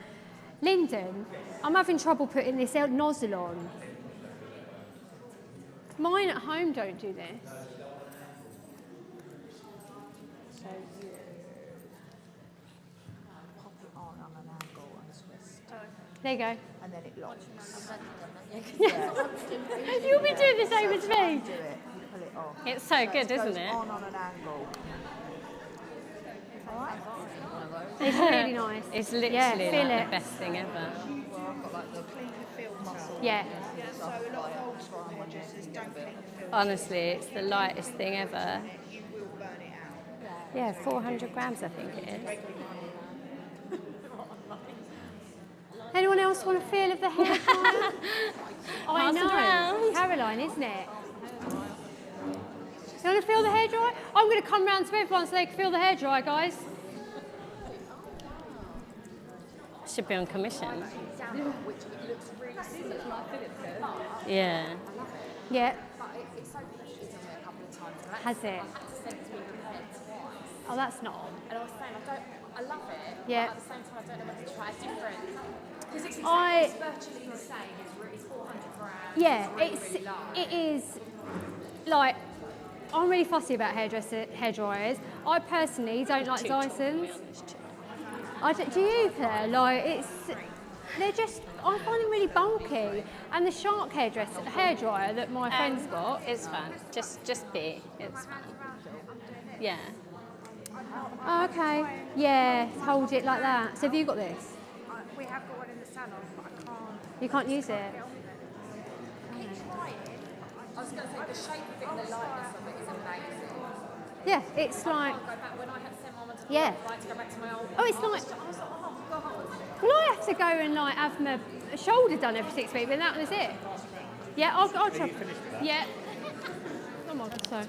A: Lyndon, I'm having trouble putting this nozzle on. Mine at home don't do this.
E: So you pop it on an angle and twist,
A: There you go.
E: and then it locks.
A: You'll be doing the same as me.
E: Do it, you pull it off.
G: It's so good,
E: It goes
G: isn't it?
E: on an angle. All right.
A: It's really nice.
G: It's literally
A: Yeah, feel
G: like
A: it.
G: the best thing ever.
A: Yeah.
G: Honestly, it's the lightest thing ever. Yeah, 400 grams, I think it is.
A: Anyone else want a feel of the hair dryer? I
G: Pass it
A: know.
G: around.
A: Caroline, isn't it? You want to feel the hair dryer? I'm going to come round to everyone so they can feel the hair dryer, guys.
G: Should be on commission. Yeah.
A: Yeah. Has it? Oh, that's not on.
H: And I was saying, I love it,
A: Yeah.
H: but at the same time, I don't know whether to try a different. Because it's virtually the same, it's 400 grams.
A: Yeah,
H: really
A: it is like, I'm really fussy about hair dryers. I personally don't like Dysons. Do you, Claire? Like, they're just, I find them really bulky. And the Shark hair dryer that my friend's got.
G: It's fun. Just be. It's fun. Yeah.
A: Oh, okay. Yeah, hold it like that. So have you got this?
H: We have got one in the salon, but I can't.
A: You can't use it?
H: I was going to say, the shape of it and the lightness of it is amazing.
A: Yeah, it's like,
H: Go back when I had sent Mum to
A: yeah.
H: like to go back to my old.
A: Oh, it's like,
H: I was like, oh God.
A: well, I have to go and like have my shoulder done every 6 weeks, and that was it. Yeah, I'll try. Yeah. Oh my God, so.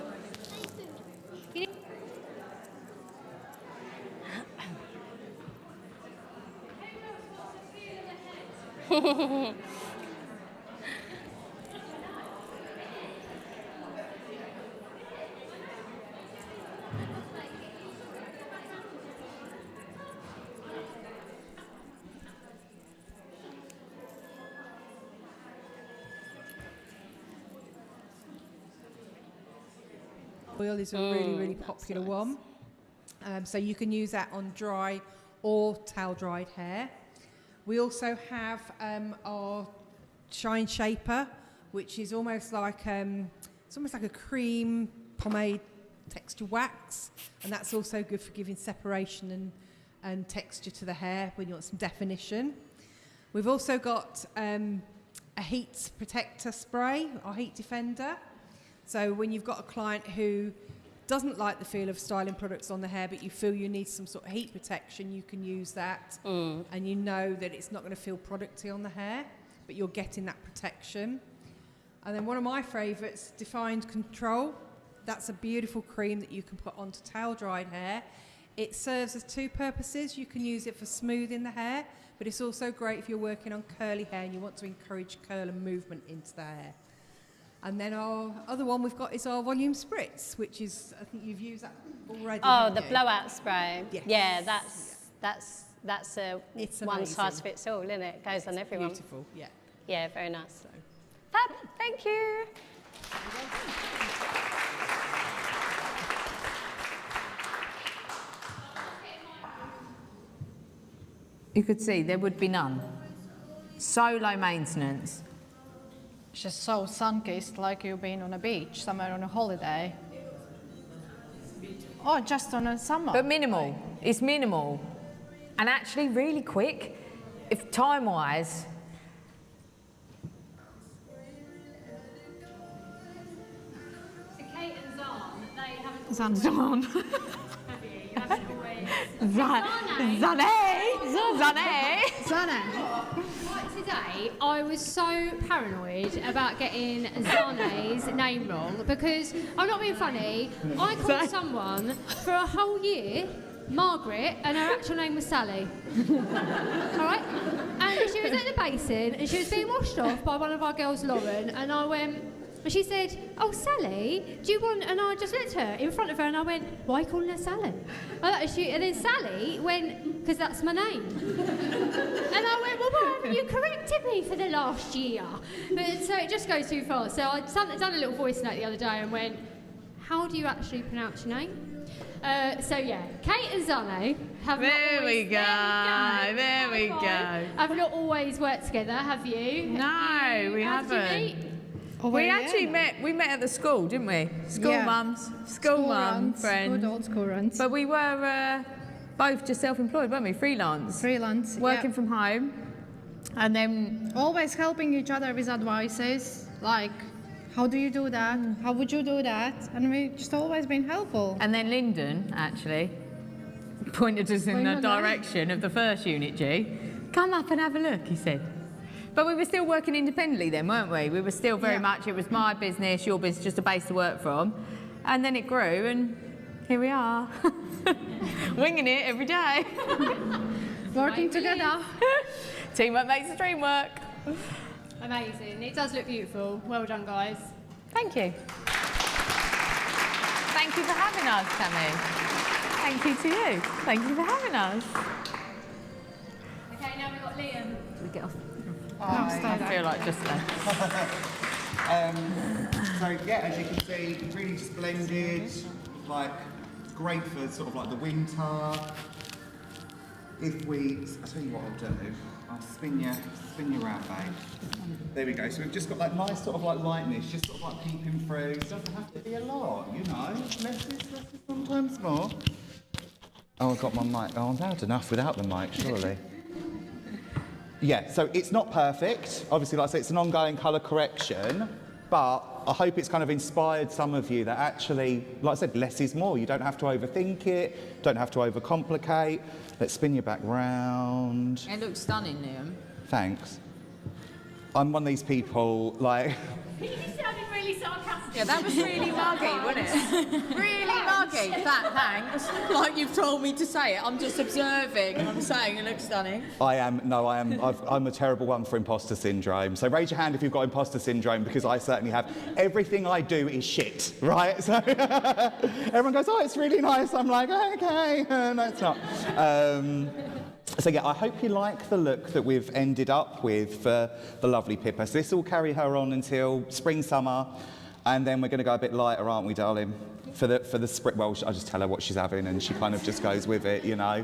B: Oil is a really popular one. So you can use that on dry or towel dried hair. We also have our Shine Shaper, which is almost like it's almost like a cream pomade texture wax, and that's also good for giving separation and texture to the hair when you want some definition. We've also got a heat protector spray, our heat defender. So when you've got a client who doesn't like the feel of styling products on the hair, but you feel you need some sort of heat protection, you can use that. And you know that it's not going to feel producty on the hair, but you're getting that protection. And then one of my favourites, Defined Control. That's a beautiful cream that you can put onto towel dried hair. It serves as two purposes. You can use it for smoothing the hair, but it's also great if you're working on curly hair and you want to encourage curl and movement into the hair. And then our other one we've got is our Volume Spritz, which is, I think you've used that already.
G: Oh, the blowout spray.
B: Yes.
G: Yeah, that's a
B: It's
G: one
B: amazing.
G: size fits all, isn't it? Goes on everyone.
B: Beautiful, yeah.
G: Yeah, very nice. Fab, thank you.
C: You could see there would be none. So low maintenance.
D: It's just so sun-kissed, like you've been on a beach, somewhere on a holiday. Or just on a summer.
C: But minimal. It's minimal. And actually really quick, if time-wise.
A: So Kate and Zan, they haven't
D: Zanzan.
A: have you? You haven't always.
C: Zane!
A: Like today, I was so paranoid about getting Zane's name wrong because I'm not being funny. I called someone for a whole year Margaret, and her actual name was Sally. All right? And she was at the basin, and she was being washed off by one of our girls, Lauren, and I went, and she said, "Oh, Sally, do you want?" And I just looked at her in front of her, and I went, "Why are you calling her Sally?" And then Sally went, "Because that's my name." And I went, "Well, why haven't you corrected me for the last year?" But so it just goes too far. So I'd done a little voice note the other day and went, "How do you actually pronounce your name?" So yeah, Kate and Zane have not
C: There
A: always...
C: we go, there we go.
A: Have not always worked together, have you?
C: No, we
A: How did you
C: haven't.
A: meet?
C: We actually met at the school, didn't we? School
D: Yeah.
C: mums, school mum friend.
D: Good old school runs.
C: But we were both just self-employed, weren't we? Freelance.
D: Freelance.
C: Working
D: yeah.
C: from home. And then,
D: Always helping each other with advices, like how do you do that? How would you do that? And we've just always been helpful.
C: And then Lyndon, actually, pointed us in the direction of the first unit G. Come up and have a look, he said. But we were still working independently then, weren't we? We were still very much, it was my business, your business, just a base to work from. And then it grew, and here we are. Winging it every day.
D: Working together.
C: Teamwork makes the dream work.
A: Amazing. It does look beautiful. Well done, guys.
C: Thank you. Thank you for having us, Tammy. Thank you to you. Thank you for having us.
A: Okay, now we've got Liam.
E: We get off.
C: I feel like just
F: So yeah, as you can see, really just blended, like great for sort of like the winter. If we, I'll tell you what I'll do. I'll spin you around, babe. There we go. So we've just got that nice sort of like lightness, just sort of like peeping through. It doesn't have to be a lot, you know. Less is sometimes more. Oh, I've got my mic. Oh, I'm loud enough without the mic, surely. Yeah, so it's not perfect. Obviously, like I say, it's an ongoing colour correction, but I hope it's kind of inspired some of you that actually, like I said, less is more. You don't have to overthink it, don't have to overcomplicate. Let's spin you back round.
C: It looks stunning, Liam.
F: Thanks. I'm one of these people, like...
A: You sounded really sarcastic.
C: Yeah, that was really muggy, wasn't it? Really muggy. Thanks.
E: Like you've told me to say it. I'm just observing and I'm saying it looks stunning.
F: I'm a terrible one for imposter syndrome. So raise your hand if you've got imposter syndrome, because I certainly have. Everything I do is shit, right? So everyone goes, oh, it's really nice. I'm like, okay, no, it's not. So yeah, I hope you like the look that we've ended up with for the lovely Pippa. So this will carry her on until spring, summer, and then we're going to go a bit lighter, aren't we, darling? For the spring. Well, I just tell her what she's having, and she kind of just goes with it, you know.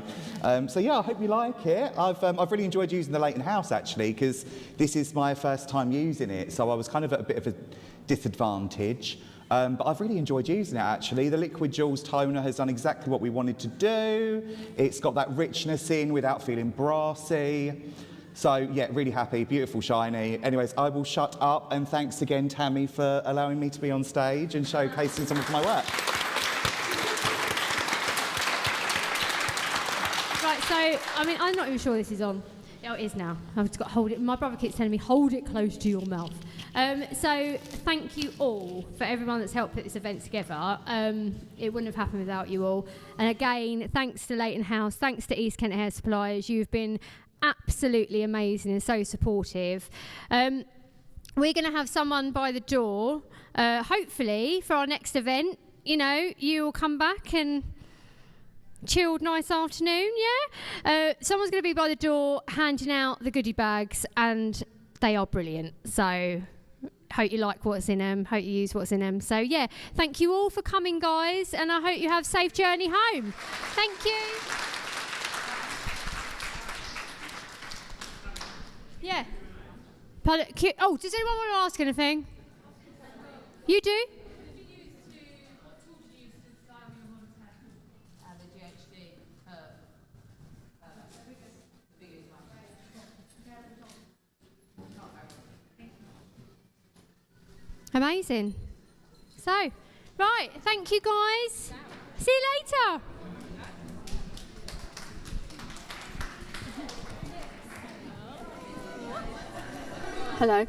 F: So yeah, I hope you like it. I've really enjoyed using the Leighton House actually, because this is my first time using it, so I was kind of at a bit of a disadvantage. But I've really enjoyed using it actually. The Liquid Jewels toner has done exactly what we wanted to do. It's got that richness in without feeling brassy. So yeah, really happy, beautiful, shiny. Anyways, I will shut up, and thanks again, Tammy, for allowing me to be on stage and showcasing some of my work.
A: Right, so, I mean, I'm not even sure this is on. Oh, it is now. I've just got to hold it. My brother keeps telling me, hold it close to your mouth. So thank you all for everyone that's helped put this event together. It wouldn't have happened without you all. And again, thanks to Leighton House, thanks to East Kent Hair Suppliers. You've been absolutely amazing and so supportive. We're going to have someone by the door, hopefully, for our next event. You know, you will come back and chilled, nice afternoon, yeah? Someone's going to be by the door handing out the goodie bags, and they are brilliant. So hope you like what's in them, hope you use what's in them. So yeah, thank you all for coming, guys, and I hope you have a safe journey home. Thank you. Yeah. Oh, does anyone want to ask anything? You do? Amazing. So, right, thank you guys. See you later. Hello.